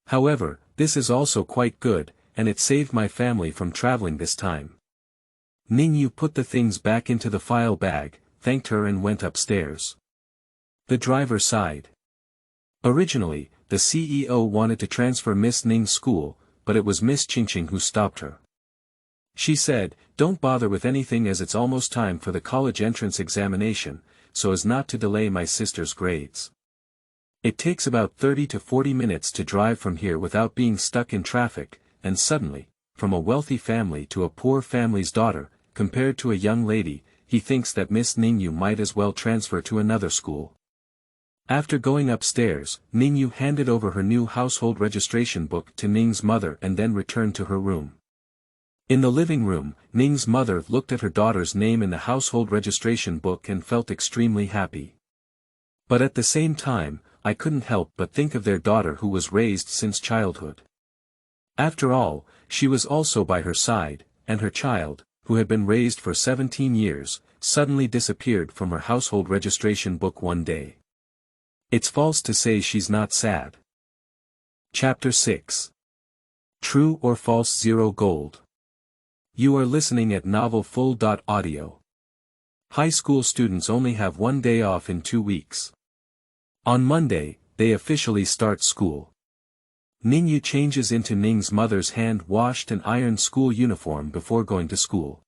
However, this is also quite good, and it saved my family from traveling this time. Ning Yue put the things back into the file bag, thanked her and went upstairs. The driver sighed. Originally, the CEO wanted to transfer Miss Ning's school, but it was Miss Qingqing who stopped her. She said, "Don't bother with anything as it's almost time for the college entrance examination, so as not to delay my sister's grades. It takes about 30 to 40 minutes to drive from here without being stuck in traffic," and suddenly, from a wealthy family to a poor family's daughter, compared to a young lady, he thinks that Miss Ning Yue might as well transfer to another school. After going upstairs, Ning Yue handed over her new household registration book to Ning's mother and then returned to her room. In the living room, Ning's mother looked at her daughter's name in the household registration book and felt extremely happy. But at the same time, I couldn't help but think of their daughter who was raised since childhood. After all, she was also by her side, and her child, who had been raised for 17 years, suddenly disappeared from her household registration book one day. It's false to say she's not sad. Chapter 6. True or False Zero Gold. You are listening at novelfull.audio. High school students only have one day off in 2 weeks. On Monday, they officially start school. Ning Yue changes into Ning's mother's hand-washed and ironed school uniform before going to school.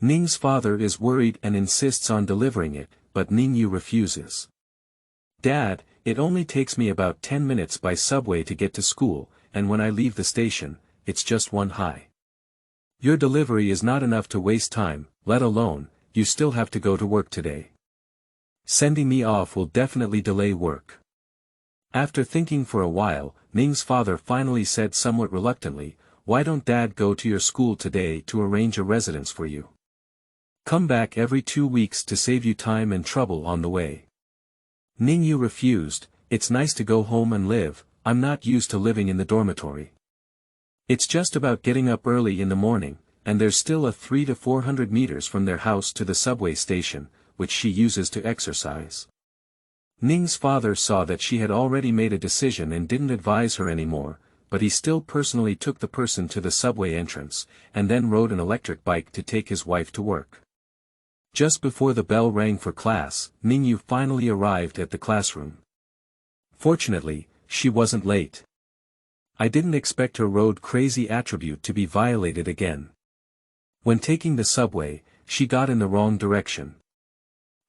Ning's father is worried and insists on delivering it, but Ning Yue refuses. "Dad, it only takes me about 10 minutes by subway to get to school, and when I leave the station, it's just one high. Your delivery is not enough to waste time, let alone, you still have to go to work today. Sending me off will definitely delay work." After thinking for a while, Ning's father finally said somewhat reluctantly, "Why don't Dad go to your school today to arrange a residence for you? Come back every 2 weeks to save you time and trouble on the way." Ning Yue refused. "It's nice to go home and live, I'm not used to living in the dormitory. It's just about getting up early in the morning, and there's still a 300 to 400 meters from their house to the subway station, which she uses to exercise." Ning's father saw that she had already made a decision and didn't advise her anymore, but he still personally took the person to the subway entrance, and then rode an electric bike to take his wife to work. Just before the bell rang for class, Ning Yue finally arrived at the classroom. Fortunately, she wasn't late. I didn't expect her road crazy attribute to be violated again. When taking the subway, she got in the wrong direction.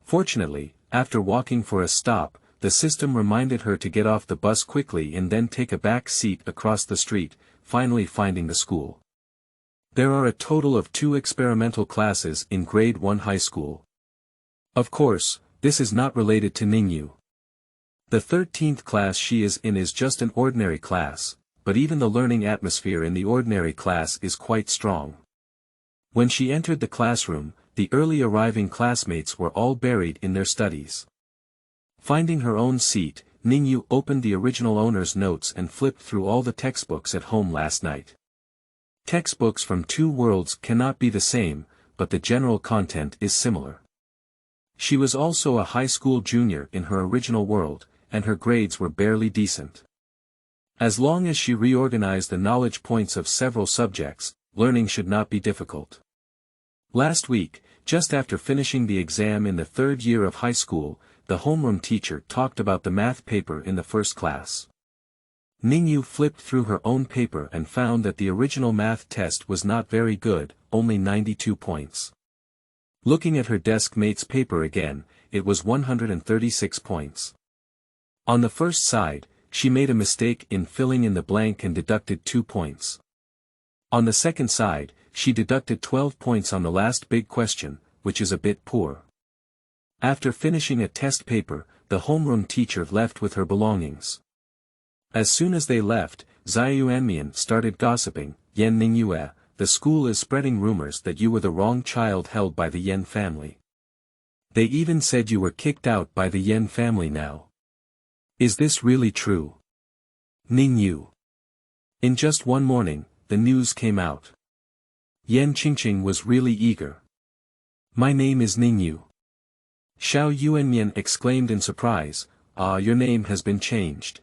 Fortunately, after walking for a stop, the system reminded her to get off the bus quickly and then take a back seat across the street, finally finding the school. There are a total of 2 experimental classes in grade 1 high school. Of course, this is not related to Ning Yue. The 13th class she is in is just an ordinary class, but even the learning atmosphere in the ordinary class is quite strong. When she entered the classroom, the early arriving classmates were all buried in their studies. Finding her own seat, Ning Yue opened the original owner's notes and flipped through all the textbooks at home last night. Textbooks from 2 worlds cannot be the same, but the general content is similar. She was also a high school junior in her original world, and her grades were barely decent. As long as she reorganized the knowledge points of several subjects, learning should not be difficult. Last week, just after finishing the exam in the 3rd year of high school, the homeroom teacher talked about the math paper in the first class. Ning Yue flipped through her own paper and found that the original math test was not very good, only 92 points. Looking at her desk mate's paper again, it was 136 points. On the first side, she made a mistake in filling in the blank and deducted 2 points. On the second side, she deducted 12 points on the last big question, which is a bit poor. After finishing a test paper, the homeroom teacher left with her belongings. As soon as they left, Yuanmian started gossiping. "Ning Yue, the school is spreading rumors that you were the wrong child held by the Yan family. They even said you were kicked out by the Yan family now. Is this really true?" Ning Yue. In just one morning, the news came out. Yan Qingqing was really eager. "My name is Ning Yue." Xiao Yuanmian exclaimed in surprise, "Ah, your name has been changed.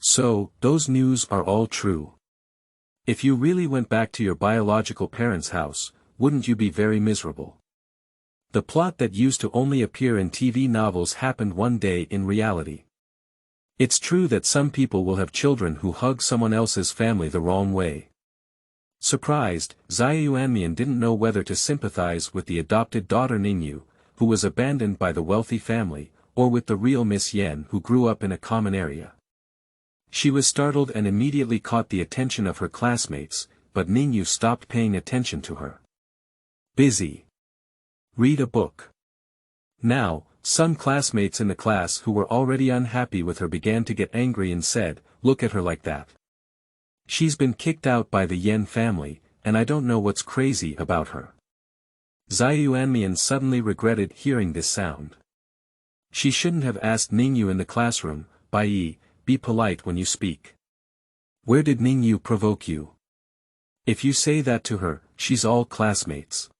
So, those news are all true. If you really went back to your biological parents' house, wouldn't you be very miserable? The plot that used to only appear in TV novels happened one day in reality. It's true that some people will have children who hug someone else's family the wrong way." Surprised, Yuanmian didn't know whether to sympathize with the adopted daughter Ning Yue, who was abandoned by the wealthy family, or with the real Miss Yan who grew up in a common area. She was startled and immediately caught the attention of her classmates, but Ning Yue stopped paying attention to her. "Busy. Read a book. Now, Some classmates in the class who were already unhappy with her began to get angry and said, "Look at her like that. She's been kicked out by the Yen family, and I don't know what's crazy about her." Xiuanmian suddenly regretted hearing this sound. She shouldn't have asked Ning Yue in the classroom, "Bai, be polite when you speak. Where did Ning Yue provoke you? If you say that to her, she's all classmates.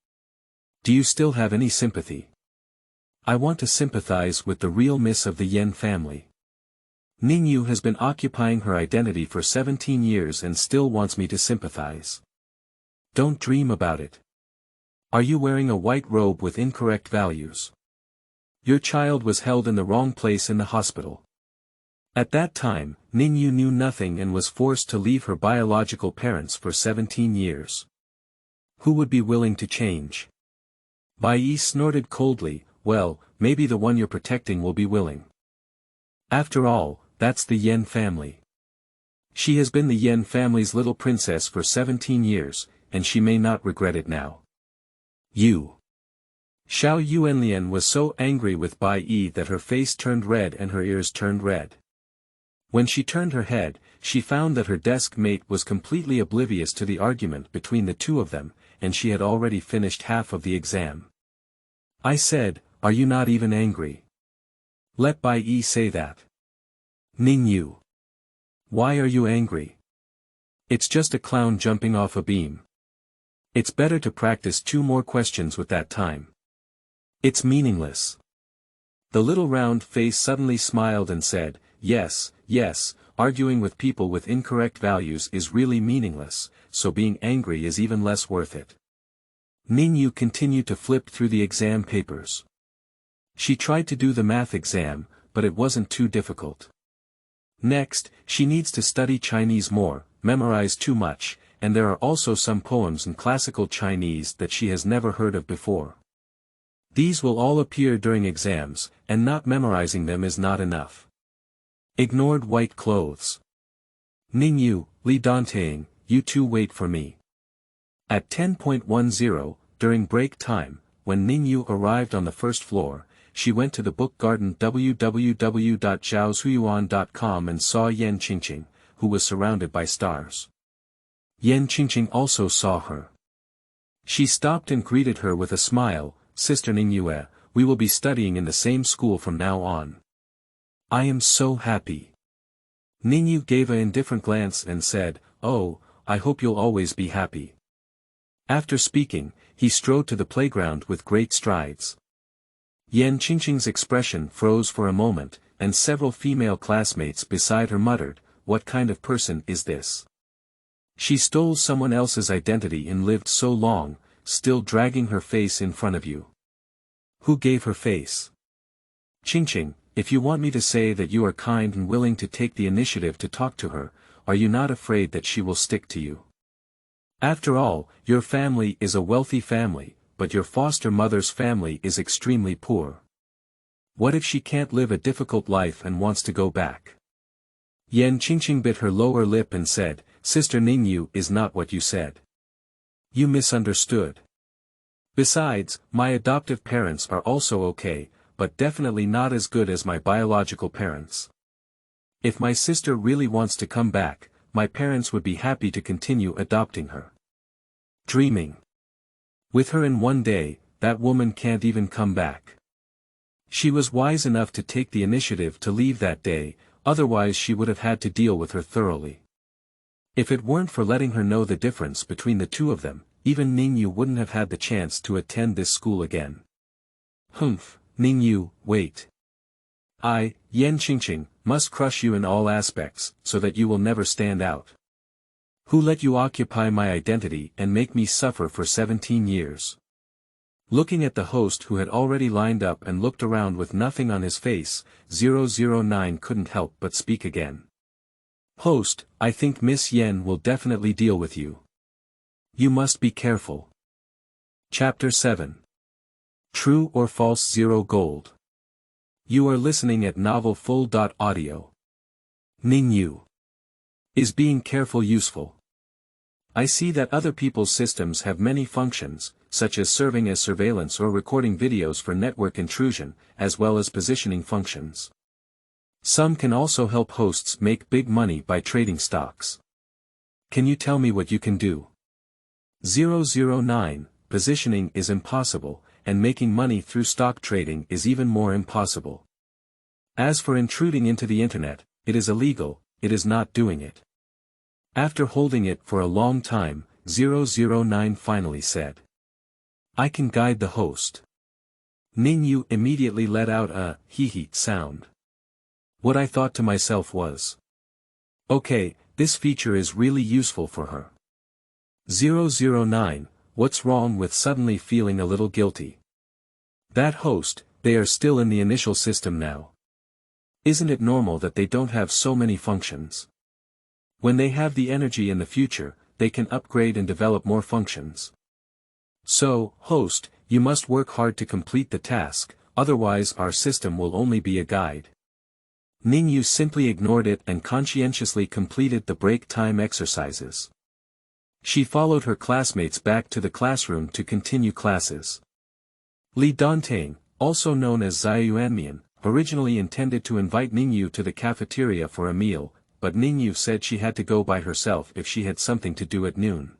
Do you still have any sympathy?" "I want to sympathize with the real miss of the Yen family. Ning Yue has been occupying her identity for 17 years and still wants me to sympathize. Don't dream about it. Are you wearing a white robe with incorrect values? Your child was held in the wrong place in the hospital." At that time, Ning Yue knew nothing and was forced to leave her biological parents for 17 years. Who would be willing to change? Bai Yi snorted coldly, "Well, maybe the one you're protecting will be willing. After all, that's the Yen family. She has been the Yen family's little princess for 17 years, and she may not regret it now." "You." Xiao Yuanlian was so angry with Bai Yi that her face turned red and her ears turned red. When she turned her head, she found that her desk mate was completely oblivious to the argument between the two of them, and she had already finished half of the exam. "I said, are you not even angry? Let Bai Yi say that." "Ning Yue. Why are you angry? It's just a clown jumping off a beam. It's better to practice 2 more questions with that time. It's meaningless." The little round face suddenly smiled and said, "Yes, yes, arguing with people with incorrect values is really meaningless, so being angry is even less worth it." Ning Yue continued to flip through the exam papers. She tried to do the math exam, but it wasn't too difficult. Next, she needs to study Chinese more, memorize too much, and there are also some poems in classical Chinese that she has never heard of before. These will all appear during exams, and not memorizing them is not enough. Ignored white clothes. "Ning Yue, Li Danteing, you two wait for me." At 10:10, during break time, when Ning Yue arrived on the first floor, she went to the book garden www.zhaozhuyuan.com and saw Yan Qingqing, who was surrounded by stars. Yan Qingqing also saw her. She stopped and greeted her with a smile, "Sister Ning Yue, we will be studying in the same school from now on." "I am so happy." Ning Yue gave an indifferent glance and said, "Oh, I hope you'll always be happy." After speaking, he strode to the playground with great strides. Yan Qingqing's expression froze for a moment, and several female classmates beside her muttered, "What kind of person is this? She stole someone else's identity and lived so long, still dragging her face in front of you. Who gave her face?" "Qingqing, if you want me to say that you are kind and willing to take the initiative to talk to her, are you not afraid that she will stick to you? After all, your family is a wealthy family, but your foster mother's family is extremely poor. What if she can't live a difficult life and wants to go back?" Yan Qingqing bit her lower lip and said, "Sister Ning Yue is not what you said. You misunderstood. Besides, my adoptive parents are also okay, but definitely not as good as my biological parents. If my sister really wants to come back, my parents would be happy to continue adopting her." Dreaming. With her in one day, that woman can't even come back. She was wise enough to take the initiative to leave that day, otherwise she would have had to deal with her thoroughly. If it weren't for letting her know the difference between the two of them, even Ning Yue wouldn't have had the chance to attend this school again. "Humph, Ning Yue, wait. I, Yan Qingqing, must crush you in all aspects, so that you will never stand out. Who let you occupy my identity and make me suffer for 17 years? Looking at the host who had already lined up and looked around with nothing on his face, 009 couldn't help but speak again. "Host, I think Miss Yen will definitely deal with you. You must be careful." Chapter 7. True or False 0 Gold. You are listening at novelfull.audio. Ning Yue. Is being careful useful? I see that other people's systems have many functions, such as serving as surveillance or recording videos for network intrusion, as well as positioning functions. Some can also help hosts make big money by trading stocks. Can you tell me what you can do? 009, positioning is impossible, and making money through stock trading is even more impossible. As for intruding into the internet, it is illegal, it is not doing it. After holding it for a long time, 009 finally said. I can guide the host. Ning Yue immediately let out a hee-hee sound. What I thought to myself was, okay, this feature is really useful for her. 009, what's wrong with suddenly feeling a little guilty? That host, they are still in the initial system now. Isn't it normal that they don't have so many functions? When they have the energy in the future, they can upgrade and develop more functions. So, host, you must work hard to complete the task, otherwise our system will only be a guide. Ning Yue simply ignored it and conscientiously completed the break time exercises. She followed her classmates back to the classroom to continue classes. Li Dantang, also known as Ziyuanmian, originally intended to invite Ning Yue to the cafeteria for a meal, but Ning Yue said she had to go by herself if she had something to do at noon.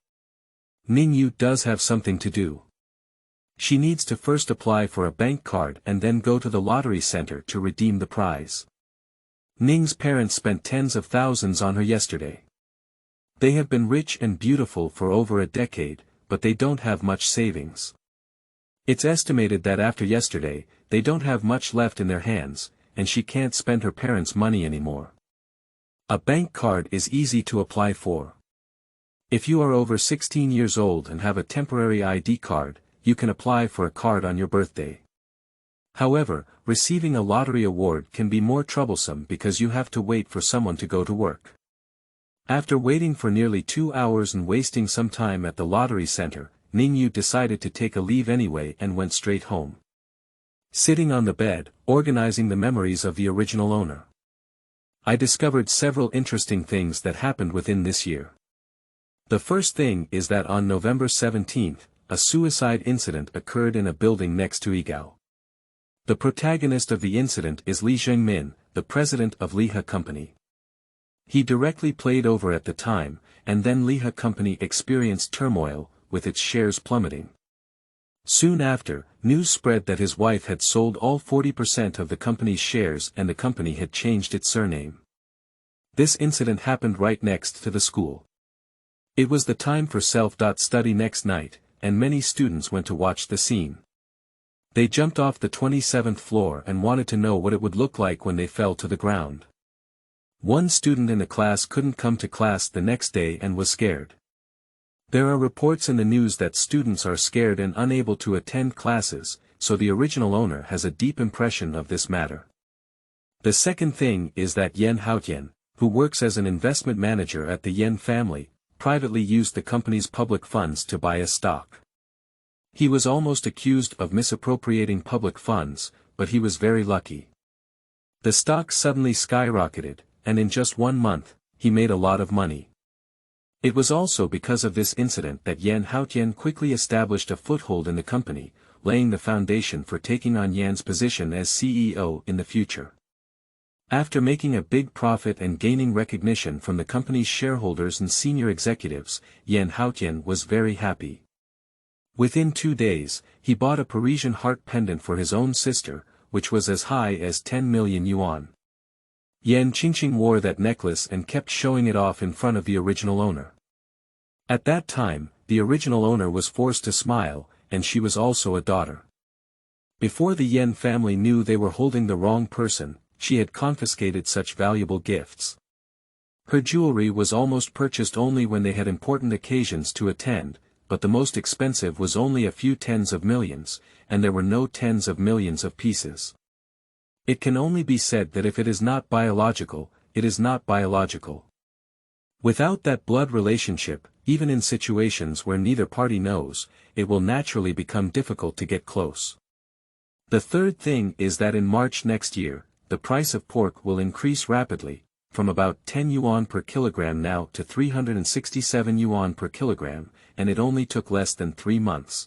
Ning Yue does have something to do. She needs to first apply for a bank card and then go to the lottery center to redeem the prize. Ning's parents spent tens of thousands on her yesterday. They have been rich and beautiful for over a decade, but they don't have much savings. It's estimated that after yesterday, they don't have much left in their hands, and she can't spend her parents' money anymore. A bank card is easy to apply for. If you are over 16 years old and have a temporary ID card, you can apply for a card on your birthday. However, receiving a lottery award can be more troublesome because you have to wait for someone to go to work. After waiting for nearly 2 hours and wasting some time at the lottery center, Ning Yue decided to take a leave anyway and went straight home. Sitting on the bed, organizing the memories of the original owner. I discovered several interesting things that happened within this year. The first thing is that on November 17th, a suicide incident occurred in a building next to Igao. The protagonist of the incident is Li Zhengmin, the president of Liha Company. He directly played over at the time, and then Liha Company experienced turmoil, with its shares plummeting. Soon after, news spread that his wife had sold all 40% of the company's shares and the company had changed its surname. This incident happened right next to the school. It was the time for self-study next night, and many students went to watch the scene. They jumped off the 27th floor and wanted to know what it would look like when they fell to the ground. One student in the class couldn't come to class the next day and was scared. There are reports in the news that students are scared and unable to attend classes, so the original owner has a deep impression of this matter. The second thing is that Yan Haotian, who works as an investment manager at the Yan family, privately used the company's public funds to buy a stock. He was almost accused of misappropriating public funds, but he was very lucky. The stock suddenly skyrocketed, and in just 1 month, he made a lot of money. It was also because of this incident that Yan Haotian quickly established a foothold in the company, laying the foundation for taking on Yan's position as CEO in the future. After making a big profit and gaining recognition from the company's shareholders and senior executives, Yan Haotian was very happy. Within 2 days, he bought a Parisian heart pendant for his own sister, which was as high as 10 million yuan. Yan Qingqing wore that necklace and kept showing it off in front of the original owner. At that time, the original owner was forced to smile, and she was also a daughter. Before the Yan family knew they were holding the wrong person, she had confiscated such valuable gifts. Her jewelry was almost purchased only when they had important occasions to attend, but the most expensive was only a few tens of millions, and there were no tens of millions of pieces. It can only be said that if it is not biological, it is not biological. Without that blood relationship, even in situations where neither party knows, it will naturally become difficult to get close. The third thing is that in March next year, the price of pork will increase rapidly, from about 10 yuan per kilogram now to 367 yuan per kilogram, and it only took less than 3 months.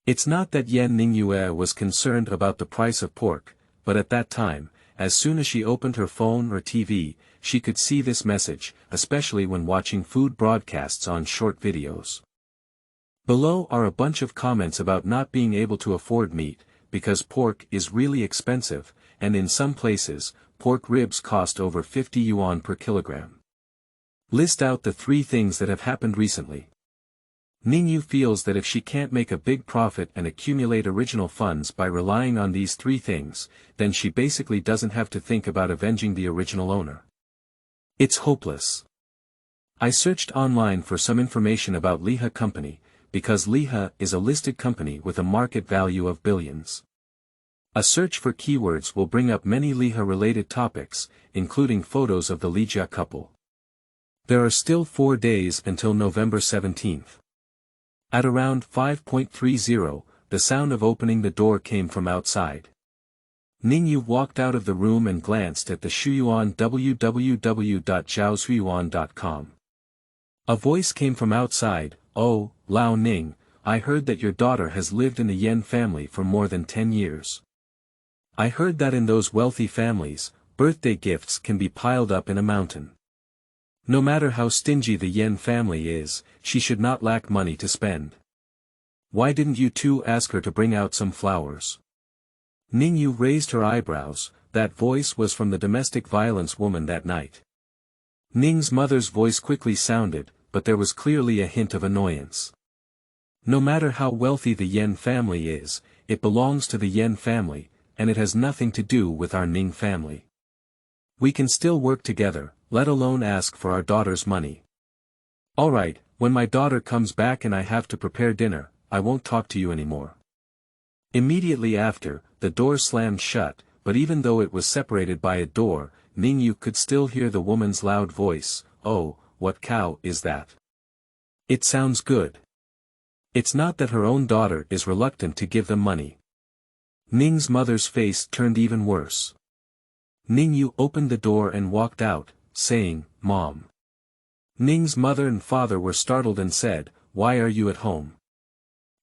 It's not that Ning Yue was concerned about the price of pork, but at that time, as soon as she opened her phone or TV, she could see this message, especially when watching food broadcasts on short videos. Below are a bunch of comments about not being able to afford meat, because pork is really expensive, and in some places, pork ribs cost over 50 yuan per kilogram. List out the 3 things that have happened recently. Ning Yue feels that if she can't make a big profit and accumulate original funds by relying on these 3 things, then she basically doesn't have to think about avenging the original owner. It's hopeless. I searched online for some information about Liha Company, because Liha is a listed company with a market value of billions. A search for keywords will bring up many Liha-related topics, including photos of the Lijia couple. There are still 4 days until November 17th. At around 5:30, the sound of opening the door came from outside. Ning Yue walked out of the room and glanced at the Shuyuan www.zhaoshuyuan.com. A voice came from outside, "Oh, Lao Ning, I heard that your daughter has lived in the Yen family for more than 10 years. I heard that in those wealthy families, birthday gifts can be piled up in a mountain. No matter how stingy the Yen family is, she should not lack money to spend. Why didn't you two ask her to bring out some flowers?" Ning Yue raised her eyebrows. That voice was from the domestic violence woman that night. Ning's mother's voice quickly sounded, but there was clearly a hint of annoyance. No matter how wealthy the Yen family is, it belongs to the Yen family, and it has nothing to do with our Ning family. We can still work together, let alone ask for our daughter's money. Alright, when my daughter comes back and I have to prepare dinner, I won't talk to you anymore. Immediately after, the door slammed shut, but even though it was separated by a door, Ning Yue could still hear the woman's loud voice, "Oh, what cow is that? It sounds good." It's not that her own daughter is reluctant to give them money. Ning's mother's face turned even worse. Ning Yue opened the door and walked out, saying, "Mom." Ning's mother and father were startled and said, "Why are you at home?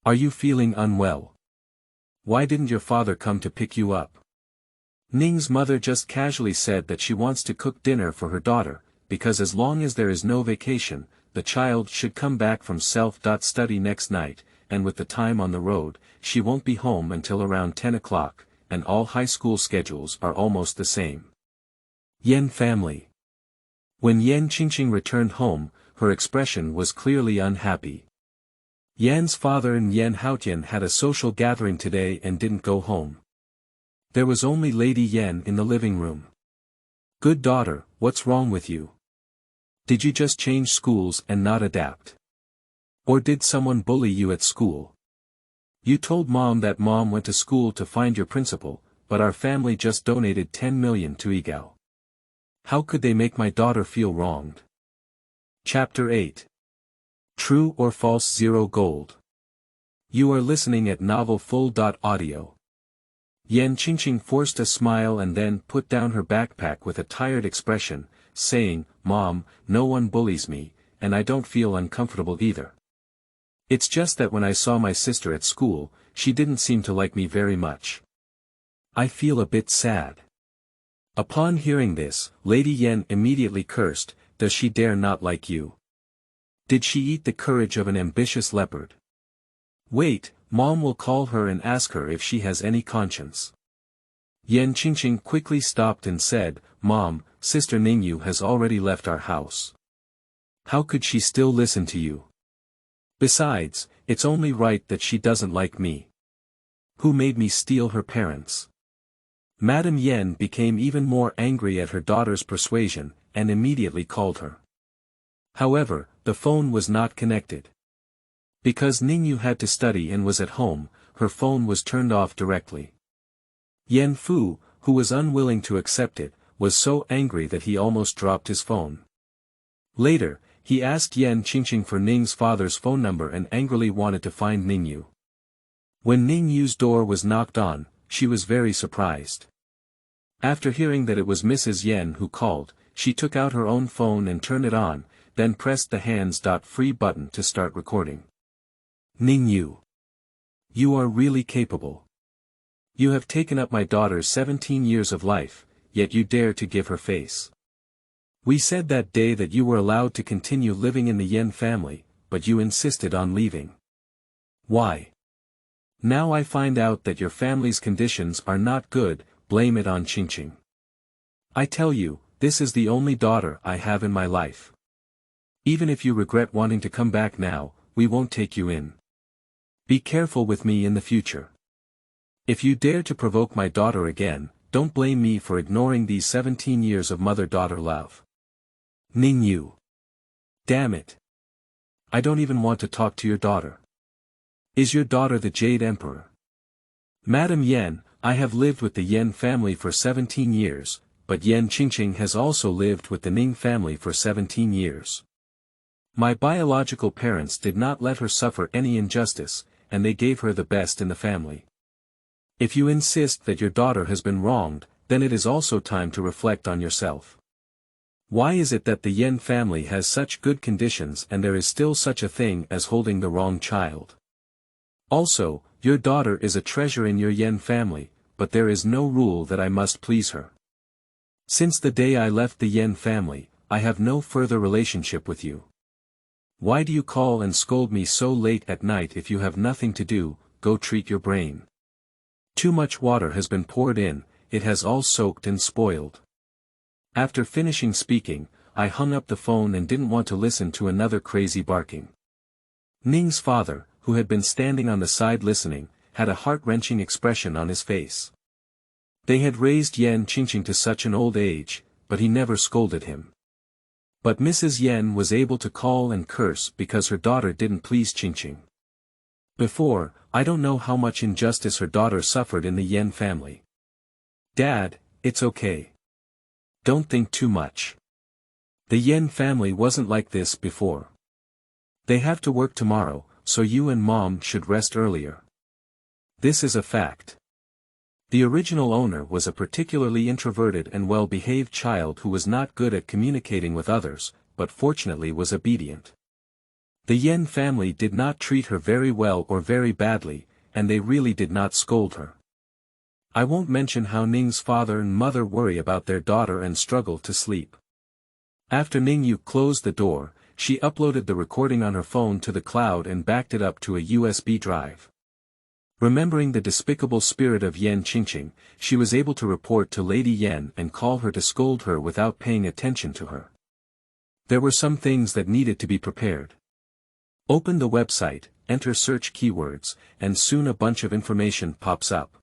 Are you feeling unwell? Why didn't your father come to pick you up?" Ning's mother just casually said that she wants to cook dinner for her daughter, because as long as there is no vacation, the child should come back from self-study next night, and with the time on the road, she won't be home until around 10 o'clock, and all high school schedules are almost the same. Yen family. When Yen Qingqing returned home, her expression was clearly unhappy. Yan's father and Yen Haotian had a social gathering today and didn't go home. There was only Lady Yen in the living room. "Good daughter, what's wrong with you? Did you just change schools and not adapt? Or did someone bully you at school? You told Mom that Mom went to school to find your principal, but our family just donated 10 million to Igao. How could they make my daughter feel wronged?" Chapter 8. True or False Zero Gold. You are listening at novelfull.audio. Yen Qingqing forced a smile and then put down her backpack with a tired expression, saying, "Mom, no one bullies me, and I don't feel uncomfortable either. It's just that when I saw my sister at school, she didn't seem to like me very much. I feel a bit sad." Upon hearing this, Lady Yen immediately cursed, "Does she dare not like you? Did she eat the courage of an ambitious leopard? Wait, Mom will call her and ask her if she has any conscience." Yen Qingqing quickly stopped and said, "Mom, Sister Ning Yue has already left our house. How could she still listen to you? Besides, it's only right that she doesn't like me. Who made me steal her parents?" Madame Yen became even more angry at her daughter's persuasion, and immediately called her. However, the phone was not connected. Because Ning Yue had to study and was at home, her phone was turned off directly. Yen Fu, who was unwilling to accept it, was so angry that he almost dropped his phone. Later, he asked Yen Qingqing for Ning's father's phone number and angrily wanted to find Ning Yue. When Ning Yue's door was knocked on, she was very surprised. After hearing that it was Mrs. Yen who called, she took out her own phone and turned it on, then pressed the hands-free button to start recording. Ning Yue. You are really capable. You have taken up my daughter's 17 years of life, yet you dare to give her face. We said that day that you were allowed to continue living in the Yen family, but you insisted on leaving. Why? Now I find out that your family's conditions are not good, blame it on Qingqing. I tell you, this is the only daughter I have in my life. Even if you regret wanting to come back now, we won't take you in. Be careful with me in the future. If you dare to provoke my daughter again, don't blame me for ignoring these 17 years of mother-daughter love. Ning Yue. Damn it. I don't even want to talk to your daughter. Is your daughter the Jade Emperor? Madam Yen, I have lived with the Yen family for 17 years, but Yen Qingqing has also lived with the Ning family for 17 years. My biological parents did not let her suffer any injustice, and they gave her the best in the family. If you insist that your daughter has been wronged, then it is also time to reflect on yourself. Why is it that the Yen family has such good conditions and there is still such a thing as holding the wrong child? Also, your daughter is a treasure in your Yen family, but there is no rule that I must please her. Since the day I left the Yen family, I have no further relationship with you. Why do you call and scold me so late at night if you have nothing to do? Go treat your brain. Too much water has been poured in, it has all soaked and spoiled. After finishing speaking, I hung up the phone and didn't want to listen to another crazy barking. Ning's father, who had been standing on the side listening, had a heart-wrenching expression on his face. They had raised Yen Qingqing to such an old age, but he never scolded him. But Mrs. Yen was able to call and curse because her daughter didn't please Qingqing. Before, I don't know how much injustice her daughter suffered in the Yen family. Dad, it's okay. Don't think too much. The Yen family wasn't like this before. They have to work tomorrow, so you and Mom should rest earlier. This is a fact. The original owner was a particularly introverted and well-behaved child who was not good at communicating with others, but fortunately was obedient. The Yen family did not treat her very well or very badly, and they really did not scold her. I won't mention how Ning's father and mother worry about their daughter and struggle to sleep. After Ning Yue closed the door, she uploaded the recording on her phone to the cloud and backed it up to a USB drive. Remembering the despicable spirit of Yen Qingqing, she was able to report to Lady Yen and call her to scold her without paying attention to her. There were some things that needed to be prepared. Open the website, enter search keywords, and soon a bunch of information pops up.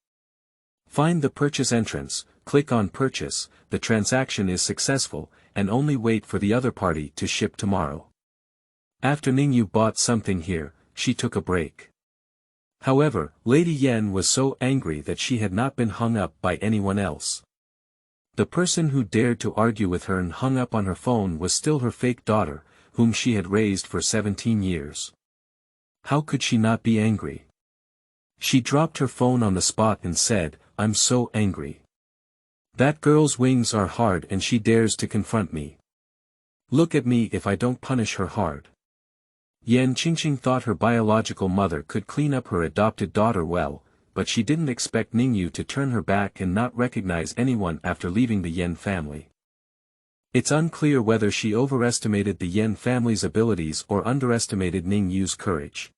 Find the purchase entrance, click on purchase, the transaction is successful, and only wait for the other party to ship tomorrow. After Ning Yue bought something here, she took a break. However, Lady Yen was so angry that she had not been hung up by anyone else. The person who dared to argue with her and hung up on her phone was still her fake daughter, whom she had raised for 17 years. How could she not be angry? She dropped her phone on the spot and said, "I'm so angry. That girl's wings are hard and she dares to confront me. Look at me if I don't punish her hard." Yen Qingqing thought her biological mother could clean up her adopted daughter well, but she didn't expect Ning Yue to turn her back and not recognize anyone after leaving the Yen family. It's unclear whether she overestimated the Yen family's abilities or underestimated Ning Yue's courage.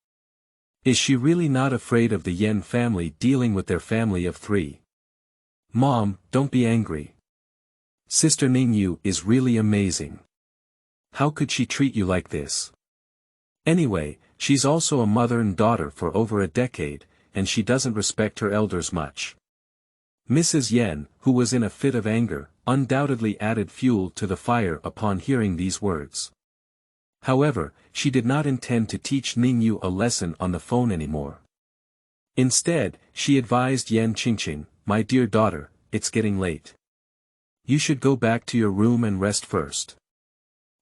Is she really not afraid of the Yen family dealing with their family of 3? Mom, don't be angry. Sister Ning Yue is really amazing. How could she treat you like this? Anyway, she's also a mother and daughter for over a decade, and she doesn't respect her elders much. Mrs. Yen, who was in a fit of anger, undoubtedly added fuel to the fire upon hearing these words. However, she did not intend to teach Ning Yue a lesson on the phone anymore. Instead, she advised Yen Qingqing, "My dear daughter, it's getting late. You should go back to your room and rest first.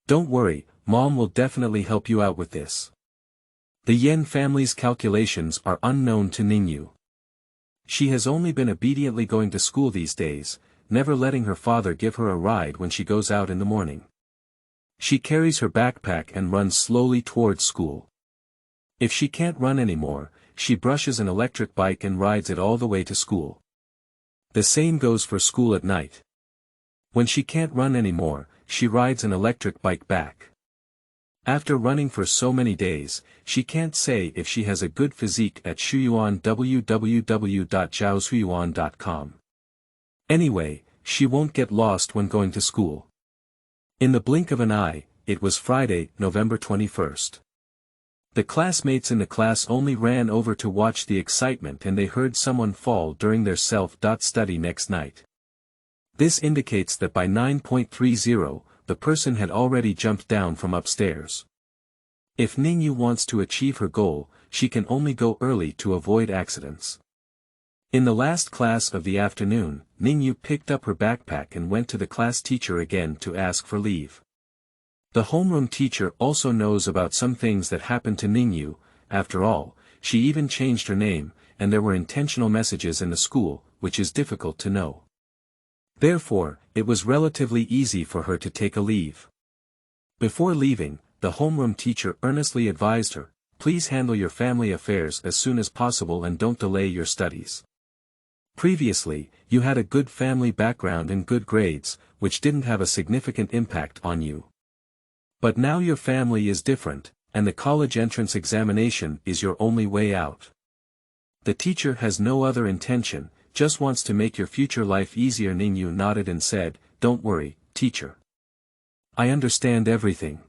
Don't worry, Mom will definitely help you out with this." The Yen family's calculations are unknown to Ning Yue. She has only been obediently going to school these days, never letting her father give her a ride when she goes out in the morning. She carries her backpack and runs slowly towards school. If she can't run anymore, she brushes an electric bike and rides it all the way to school. The same goes for school at night. When she can't run anymore, she rides an electric bike back. After running for so many days, she can't say if she has a good physique at Shuyuan www.zhaoshuyuan.com. Anyway, she won't get lost when going to school. In the blink of an eye, it was Friday, November 21st. The classmates in the class only ran over to watch the excitement and they heard someone fall during their self-study next night. This indicates that by 9:30, the person had already jumped down from upstairs. If Ning Yue wants to achieve her goal, she can only go early to avoid accidents. In the last class of the afternoon, Ning Yue picked up her backpack and went to the class teacher again to ask for leave. The homeroom teacher also knows about some things that happened to Ning Yue. After all, she even changed her name, and there were intentional messages in the school, which is difficult to know. Therefore, it was relatively easy for her to take a leave. Before leaving, the homeroom teacher earnestly advised her, "Please handle your family affairs as soon as possible and don't delay your studies. Previously, you had a good family background and good grades, which didn't have a significant impact on you. But now your family is different, and the college entrance examination is your only way out. The teacher has no other intention, just wants to make your future life easier." Ning Yue nodded and said, "Don't worry, teacher. I understand everything."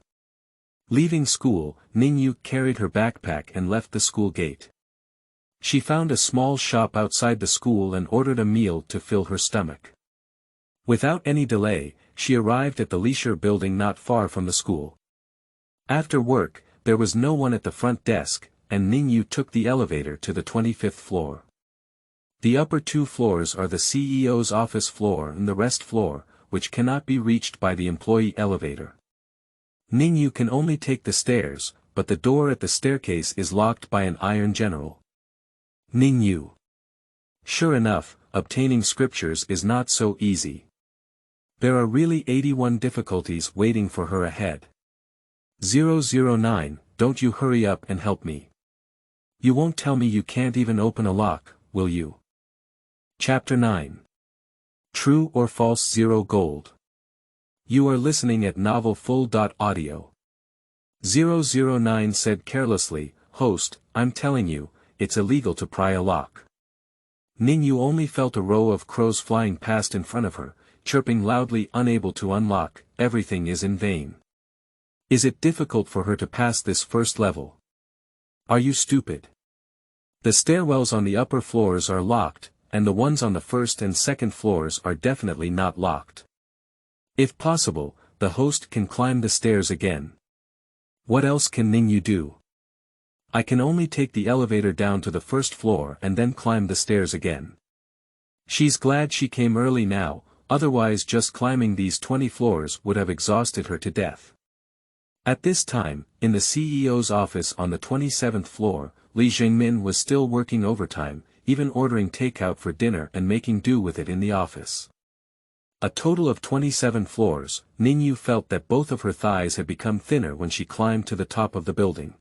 Leaving school, Ning Yue carried her backpack and left the school gate. She found a small shop outside the school and ordered a meal to fill her stomach. Without any delay, she arrived at the leisure building not far from the school. After work, there was no one at the front desk, and Ning Yue took the elevator to the 25th floor. The upper two floors are the CEO's office floor and the rest floor, which cannot be reached by the employee elevator. Ning Yue can only take the stairs, but the door at the staircase is locked by an iron general. Ning Yue. Sure enough, obtaining scriptures is not so easy. There are really 81 difficulties waiting for her ahead. 009, don't you hurry up and help me. You won't tell me you can't even open a lock, will you? Chapter 9. True or False 0 Gold. You are listening at novelfull.audio. 009 said carelessly, "Host, I'm telling you, it's illegal to pry a lock." Ning Yue only felt a row of crows flying past in front of her, chirping loudly, unable to unlock. Everything is in vain. Is it difficult for her to pass this first level? Are you stupid? The stairwells on the upper floors are locked, and the ones on the first and second floors are definitely not locked. If possible, the host can climb the stairs again. What else can Ning Yue do? I can only take the elevator down to the first floor and then climb the stairs again. She's glad she came early now, otherwise just climbing these 20 floors would have exhausted her to death. At this time, in the CEO's office on the 27th floor, Li Jingmin was still working overtime, even ordering takeout for dinner and making do with it in the office. A total of 27 floors, Ning Yue felt that both of her thighs had become thinner when she climbed to the top of the building.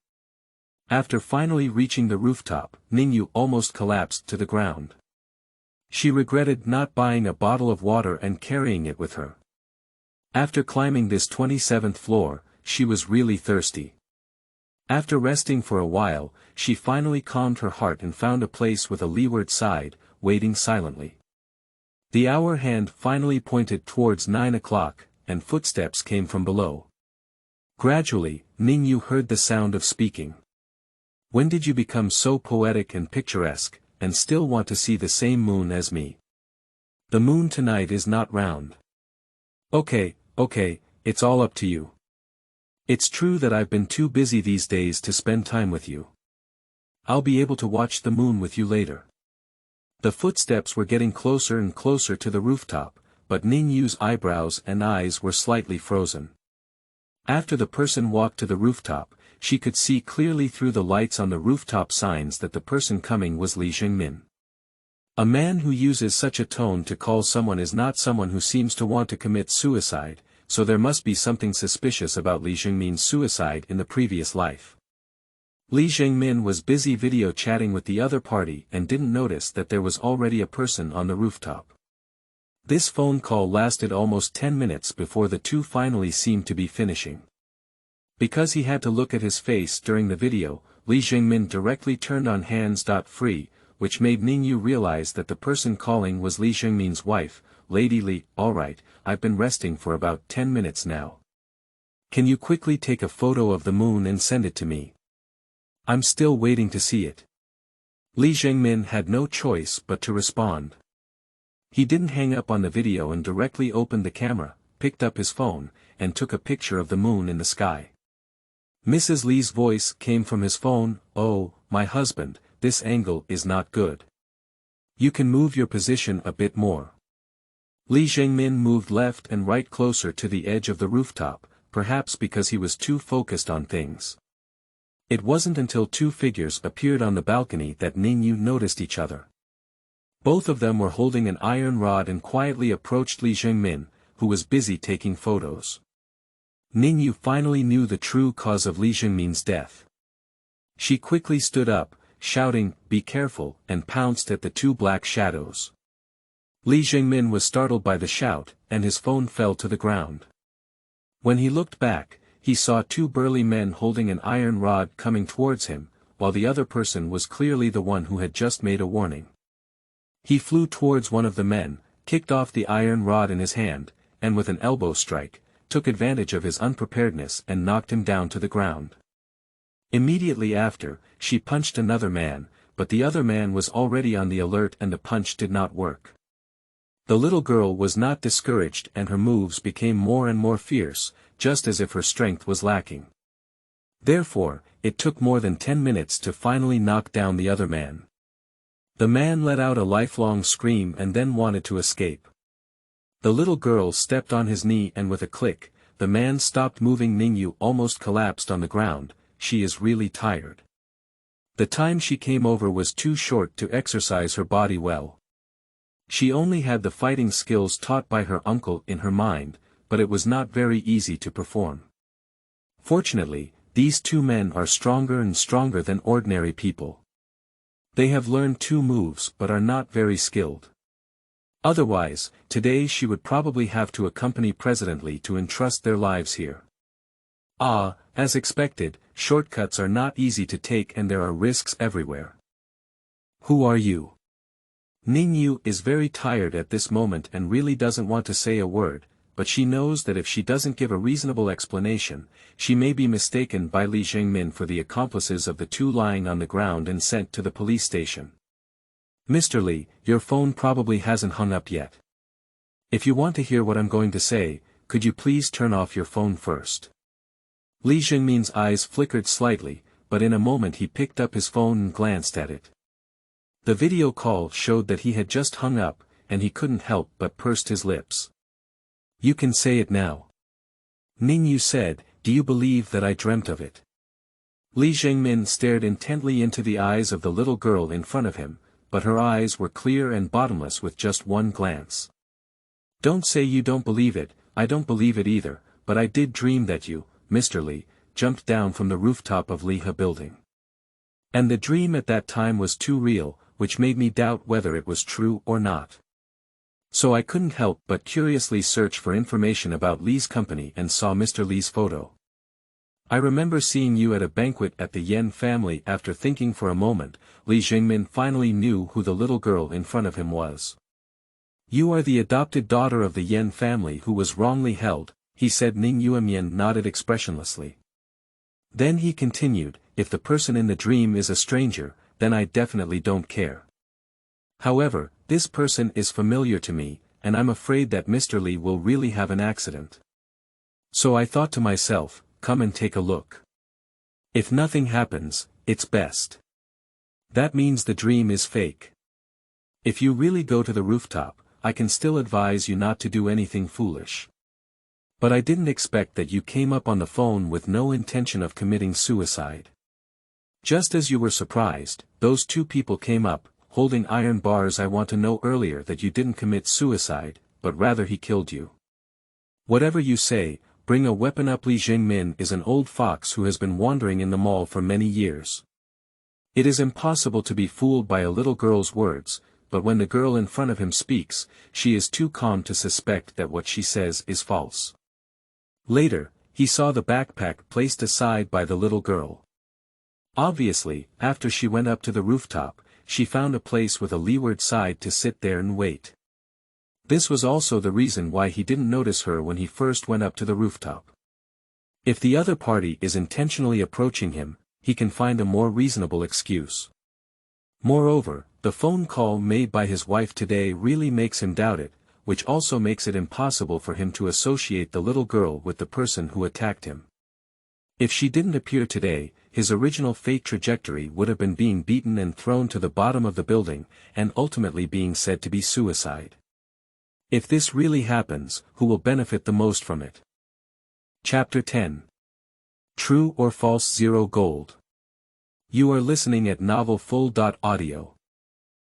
After finally reaching the rooftop, Ning Yue almost collapsed to the ground. She regretted not buying a bottle of water and carrying it with her. After climbing this 27th floor, she was really thirsty. After resting for a while, she finally calmed her heart and found a place with a leeward side, waiting silently. The hour hand finally pointed towards 9 o'clock, and footsteps came from below. Gradually, Ning Yue heard the sound of speaking. "When did you become so poetic and picturesque, and still want to see the same moon as me? The moon tonight is not round." Okay, it's all up to you. It's true that I've been too busy these days to spend time with you. I'll be able to watch the moon with you later. The footsteps were getting closer and closer to the rooftop, but Ning Yue's eyebrows and eyes were slightly frozen. After the person walked to the rooftop, she could see clearly through the lights on the rooftop signs that the person coming was Li Jingmin. A man who uses such a tone to call someone is not someone who seems to want to commit suicide, so there must be something suspicious about Li Zhengmin's suicide in the previous life. Li Zhengmin was busy video chatting with the other party and didn't notice that there was already a person on the rooftop. This phone call lasted almost 10 minutes before the two finally seemed to be finishing. Because he had to look at his face during the video, Li Zhengmin directly turned on hands-free, which made Ning Yue realize that the person calling was Li Zhengmin's wife. Lady Li, alright, I've been resting for about 10 minutes now. Can you quickly take a photo of the moon and send it to me? I'm still waiting to see it. Li Zhengmin had no choice but to respond. He didn't hang up on the video and directly opened the camera, picked up his phone, and took a picture of the moon in the sky. Mrs. Li's voice came from his phone. Oh, my husband, this angle is not good. You can move your position a bit more. Li Zhengmin moved left and right closer to the edge of the rooftop, perhaps because he was too focused on things. It wasn't until two figures appeared on the balcony that Ning Yue noticed each other. Both of them were holding an iron rod and quietly approached Li Zhengmin, who was busy taking photos. Ning Yue finally knew the true cause of Li Zhengmin's death. She quickly stood up, shouting, "Be careful," and pounced at the two black shadows. Li Zhengmin was startled by the shout, and his phone fell to the ground. When he looked back, he saw two burly men holding an iron rod coming towards him, while the other person was clearly the one who had just made a warning. He flew towards one of the men, kicked off the iron rod in his hand, and with an elbow strike, took advantage of his unpreparedness and knocked him down to the ground. Immediately after, she punched another man, but the other man was already on the alert and the punch did not work. The little girl was not discouraged and her moves became more and more fierce, just as if her strength was lacking. Therefore, it took more than 10 minutes to finally knock down the other man. The man let out a lifelong scream and then wanted to escape. The little girl stepped on his knee and with a click, the man stopped moving. Ning Yue almost collapsed on the ground. She is really tired. The time she came over was too short to exercise her body well. She only had the fighting skills taught by her uncle in her mind, but it was not very easy to perform. Fortunately, these two men are stronger and stronger than ordinary people. They have learned two moves but are not very skilled. Otherwise, today she would probably have to accompany President Li to entrust their lives here. As expected, shortcuts are not easy to take and there are risks everywhere. Who are you? Ning Yue is very tired at this moment and really doesn't want to say a word, but she knows that if she doesn't give a reasonable explanation, she may be mistaken by Li Zhengmin for the accomplices of the two lying on the ground and sent to the police station. Mr. Li, your phone probably hasn't hung up yet. If you want to hear what I'm going to say, could you please turn off your phone first? Li Zhengmin's eyes flickered slightly, but in a moment he picked up his phone and glanced at it. The video call showed that he had just hung up, and he couldn't help but pursed his lips. You can say it now. Ning Yue said, do you believe that I dreamt of it? Li Zhengmin stared intently into the eyes of the little girl in front of him, but her eyes were clear and bottomless with just one glance. Don't say you don't believe it, I don't believe it either, but I did dream that you, Mr. Li, jumped down from the rooftop of Lihe building. And the dream at that time was too real, which made me doubt whether it was true or not. So I couldn't help but curiously search for information about Li's company and saw Mr. Li's photo. I remember seeing you at a banquet at the Yan family. After thinking for a moment, Li Zhengmin finally knew who the little girl in front of him was. You are the adopted daughter of the Yan family who was wrongly held, he said. Ning Yue nodded expressionlessly. Then he continued, if the person in the dream is a stranger, then I definitely don't care. However, this person is familiar to me, and I'm afraid that Mr. Li will really have an accident. So I thought to myself, come and take a look. If nothing happens, it's best. That means the dream is fake. If you really go to the rooftop, I can still advise you not to do anything foolish. But I didn't expect that you came up on the phone with no intention of committing suicide. Just as you were surprised, those two people came up, holding iron bars. I want to know earlier that you didn't commit suicide, but rather he killed you. Whatever you say, bring a weapon up. Li Jingmin is an old fox who has been wandering in the mall for many years. It is impossible to be fooled by a little girl's words, but when the girl in front of him speaks, she is too calm to suspect that what she says is false. Later, he saw the backpack placed aside by the little girl. Obviously, after she went up to the rooftop, she found a place with a leeward side to sit there and wait. This was also the reason why he didn't notice her when he first went up to the rooftop. If the other party is intentionally approaching him, he can find a more reasonable excuse. Moreover, the phone call made by his wife today really makes him doubt it, which also makes it impossible for him to associate the little girl with the person who attacked him. If she didn't appear today, his original fate trajectory would have been being beaten and thrown to the bottom of the building, and ultimately being said to be suicide. If this really happens, who will benefit the most from it? Chapter 10. True or False? Zero Gold. You are listening at novelfull.audio.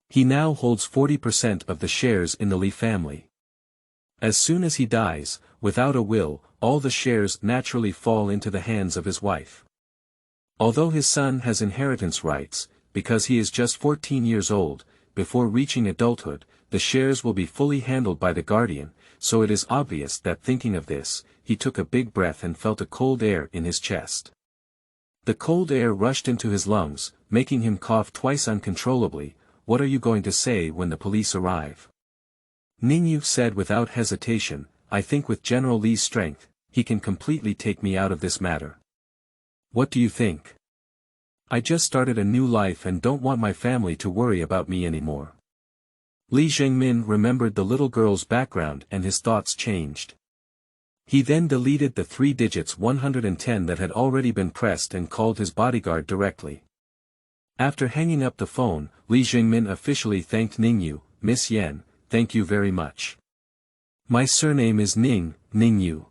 He now holds 40% of the shares in the Li family. As soon as he dies, without a will, all the shares naturally fall into the hands of his wife. Although his son has inheritance rights, because he is just 14 years old, before reaching adulthood, the shares will be fully handled by the guardian, so it is obvious that thinking of this, he took a big breath and felt a cold air in his chest. The cold air rushed into his lungs, making him cough twice uncontrollably. What are you going to say when the police arrive? Ning Yue said without hesitation, I think with General Li's strength, he can completely take me out of this matter. What do you think? I just started a new life and don't want my family to worry about me anymore. Li Jingmin remembered the little girl's background and his thoughts changed. He then deleted the 3 digits 110 that had already been pressed and called his bodyguard directly. After hanging up the phone, Li Jingmin officially thanked Ning Yue. Miss Yan, thank you very much. My surname is Ning Yue.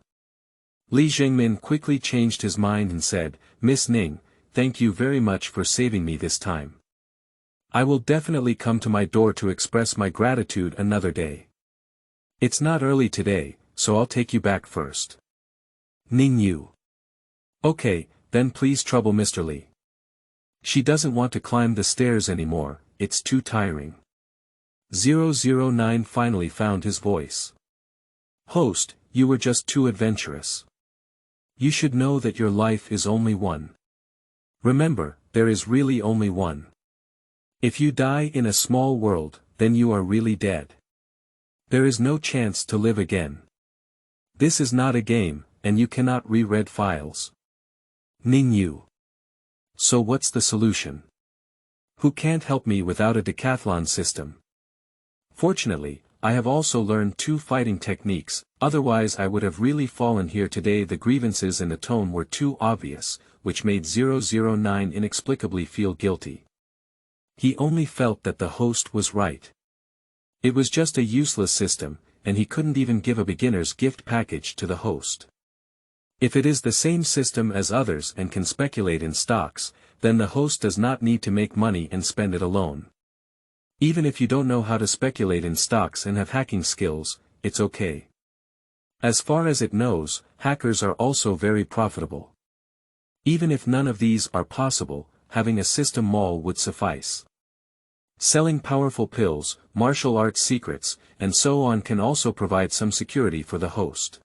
Li Jingmin quickly changed his mind and said, Miss Ning, thank you very much for saving me this time. I will definitely come to my door to express my gratitude another day. It's not early today, so I'll take you back first. Ning Yue. Okay, then please trouble Mr. Li. She doesn't want to climb the stairs anymore, it's too tiring. 009 finally found his voice. Host, you were just too adventurous. You should know that your life is only one. Remember, there is really only one. If you die in a small world, then you are really dead. There is no chance to live again. This is not a game, and you cannot re-read files. Ning Yue. So what's the solution? Who can't help me without a decathlon system? Fortunately, I have also learned 2 fighting techniques, otherwise I would have really fallen here today. The grievances in the tone were too obvious, which made 009 inexplicably feel guilty. He only felt that the host was right. It was just a useless system, and he couldn't even give a beginner's gift package to the host. If it is the same system as others and can speculate in stocks, then the host does not need to make money and spend it alone. Even if you don't know how to speculate in stocks and have hacking skills, it's okay. As far as it knows, hackers are also very profitable. Even if none of these are possible, having a system mall would suffice. Selling powerful pills, martial arts secrets, and so on can also provide some security for the host.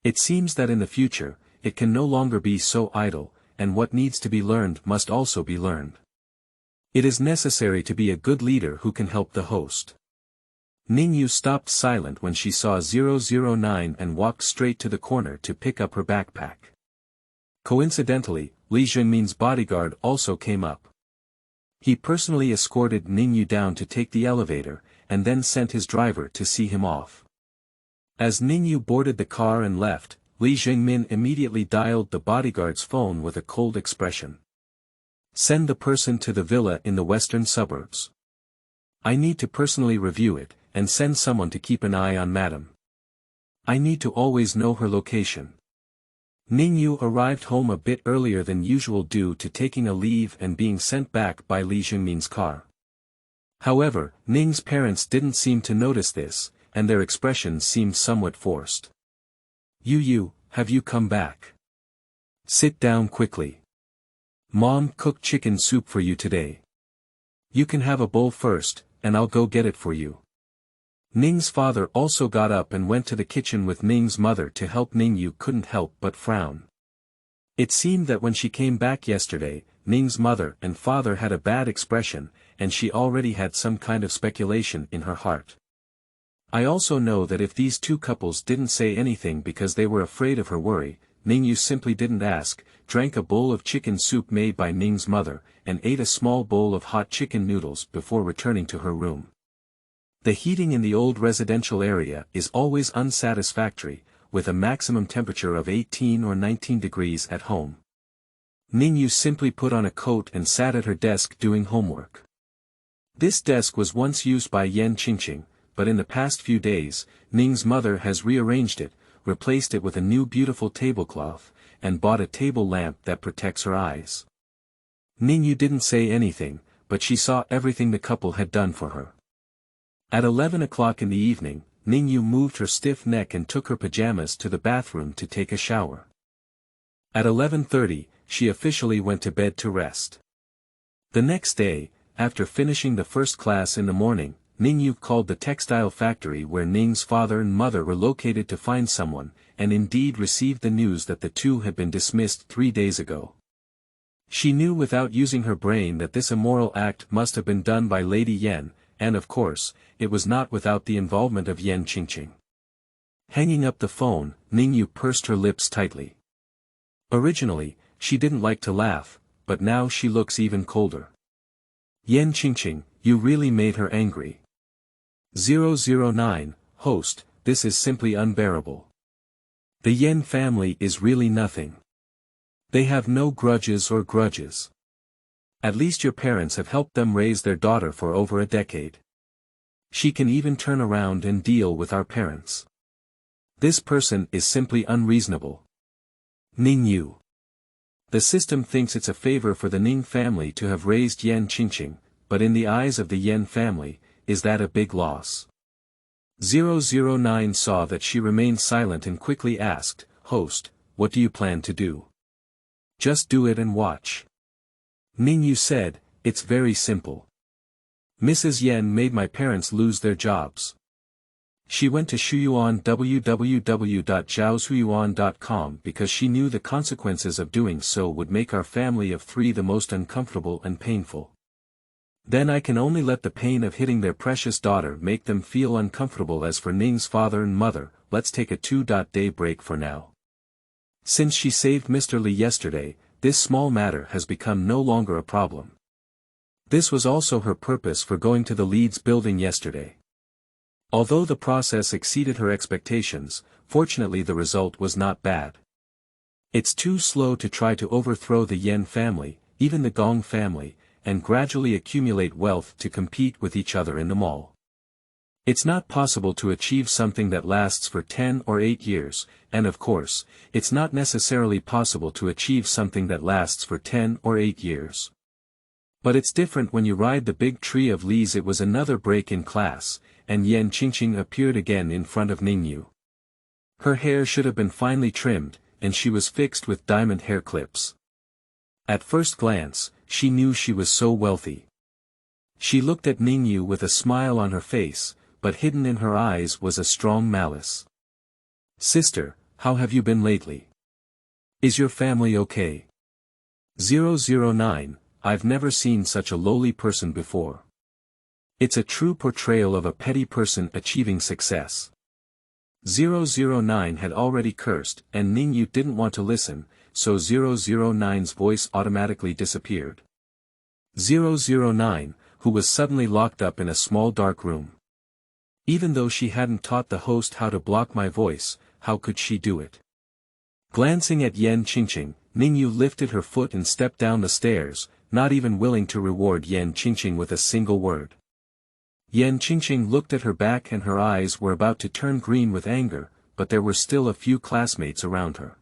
It seems that in the future, it can no longer be so idle, and what needs to be learned must also be learned. It is necessary to be a good leader who can help the host. Ning Yue stopped silent when she saw 009 and walked straight to the corner to pick up her backpack. Coincidentally, Li Jingmin's bodyguard also came up. He personally escorted Ning Yue down to take the elevator, and then sent his driver to see him off. As Ning Yue boarded the car and left, Li Jingmin immediately dialed the bodyguard's phone with a cold expression. Send the person to the villa in the western suburbs. I need to personally review it, and send someone to keep an eye on Madam. I need to always know her location. Ning Yue arrived home a bit earlier than usual due to taking a leave and being sent back by Li Jingmin's car. However, Ning's parents didn't seem to notice this, and their expressions seemed somewhat forced. You, have you come back? Sit down quickly. Mom cooked chicken soup for you today. You can have a bowl first, and I'll go get it for you. Ning's father also got up and went to the kitchen with Ning's mother to help. Ning Yue couldn't help but frown. It seemed that when she came back yesterday, Ning's mother and father had a bad expression, and she already had some kind of speculation in her heart. I also know that if these two couples didn't say anything because they were afraid of her worry, Ning Yue simply didn't ask, drank a bowl of chicken soup made by Ning's mother, and ate a small bowl of hot chicken noodles before returning to her room. The heating in the old residential area is always unsatisfactory, with a maximum temperature of 18 or 19 degrees at home. Ning Yue simply put on a coat and sat at her desk doing homework. This desk was once used by Yan Qingqing, but in the past few days, Ning's mother has rearranged it, replaced it with a new beautiful tablecloth, and bought a table lamp that protects her eyes. Ning Yue didn't say anything, but she saw everything the couple had done for her. At 11 o'clock in the evening, Ning Yue moved her stiff neck and took her pajamas to the bathroom to take a shower. At 11:30, she officially went to bed to rest. The next day, after finishing the first class in the morning, Ning Yue called the textile factory where Ning's father and mother were located to find someone, and indeed received the news that the two had been dismissed 3 days ago. She knew without using her brain that this immoral act must have been done by Lady Yan, and of course, it was not without the involvement of Yan Qingqing. Hanging up the phone, Ning Yue pursed her lips tightly. Originally, she didn't like to laugh, but now she looks even colder. Yan Qingqing, you really made her angry. 009, host, this is simply unbearable. The Yan family is really nothing. They have no grudges or grudges. At least your parents have helped them raise their daughter for over a decade. She can even turn around and deal with our parents. This person is simply unreasonable. Ning Yue. The system thinks it's a favor for the Ning family to have raised Yan Qingqing, but in the eyes of the Yan family, is that a big loss? 009 saw that she remained silent and quickly asked, host, what do you plan to do? Just do it and watch. Ning Yue said, it's very simple. Mrs. Yan made my parents lose their jobs. She went to Shuyuan www.zhaoshuyuan.com because she knew the consequences of doing so would make our family of 3 the most uncomfortable and painful. Then I can only let the pain of hitting their precious daughter make them feel uncomfortable. As for Ning's father and mother, let's take a 2-day break for now. Since she saved Mr. Li yesterday, this small matter has become no longer a problem. This was also her purpose for going to the Leeds building yesterday. Although the process exceeded her expectations, fortunately the result was not bad. It's too slow to try to overthrow the Yan family, even the Gong family, and gradually accumulate wealth to compete with each other in the mall. It's not possible to achieve something that lasts for 10 or 8 years, and of course, it's not necessarily possible to achieve something that lasts for 10 or 8 years. But it's different when you ride the big tree of Lees. It was another break in class, and Yan Qingqing appeared again in front of Ning Yue. Her hair should have been finely trimmed, and she was fixed with diamond hair clips. At first glance, she knew she was so wealthy. She looked at Ning Yue with a smile on her face, but hidden in her eyes was a strong malice. Sister, how have you been lately? Is your family okay? 009, I've never seen such a lowly person before. It's a true portrayal of a petty person achieving success. 009 had already cursed, and Ning Yue didn't want to listen, so 009's voice automatically disappeared. 009, who was suddenly locked up in a small dark room. Even though she hadn't taught the host how to block my voice, how could she do it? Glancing at Yan Qingqing, Ning Yue lifted her foot and stepped down the stairs, not even willing to reward Yan Qingqing with a single word. Yan Qingqing looked at her back and her eyes were about to turn green with anger, but there were still a few classmates around her.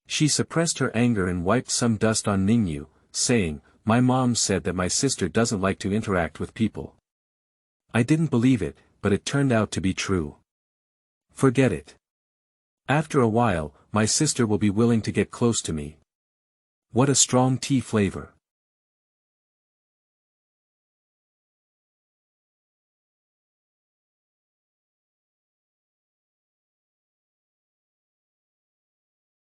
She suppressed her anger and wiped some dust on Ning Yue, saying, my mom said that my sister doesn't like to interact with people. I didn't believe it, but it turned out to be true. Forget it. After a while, my sister will be willing to get close to me. What a strong tea flavor.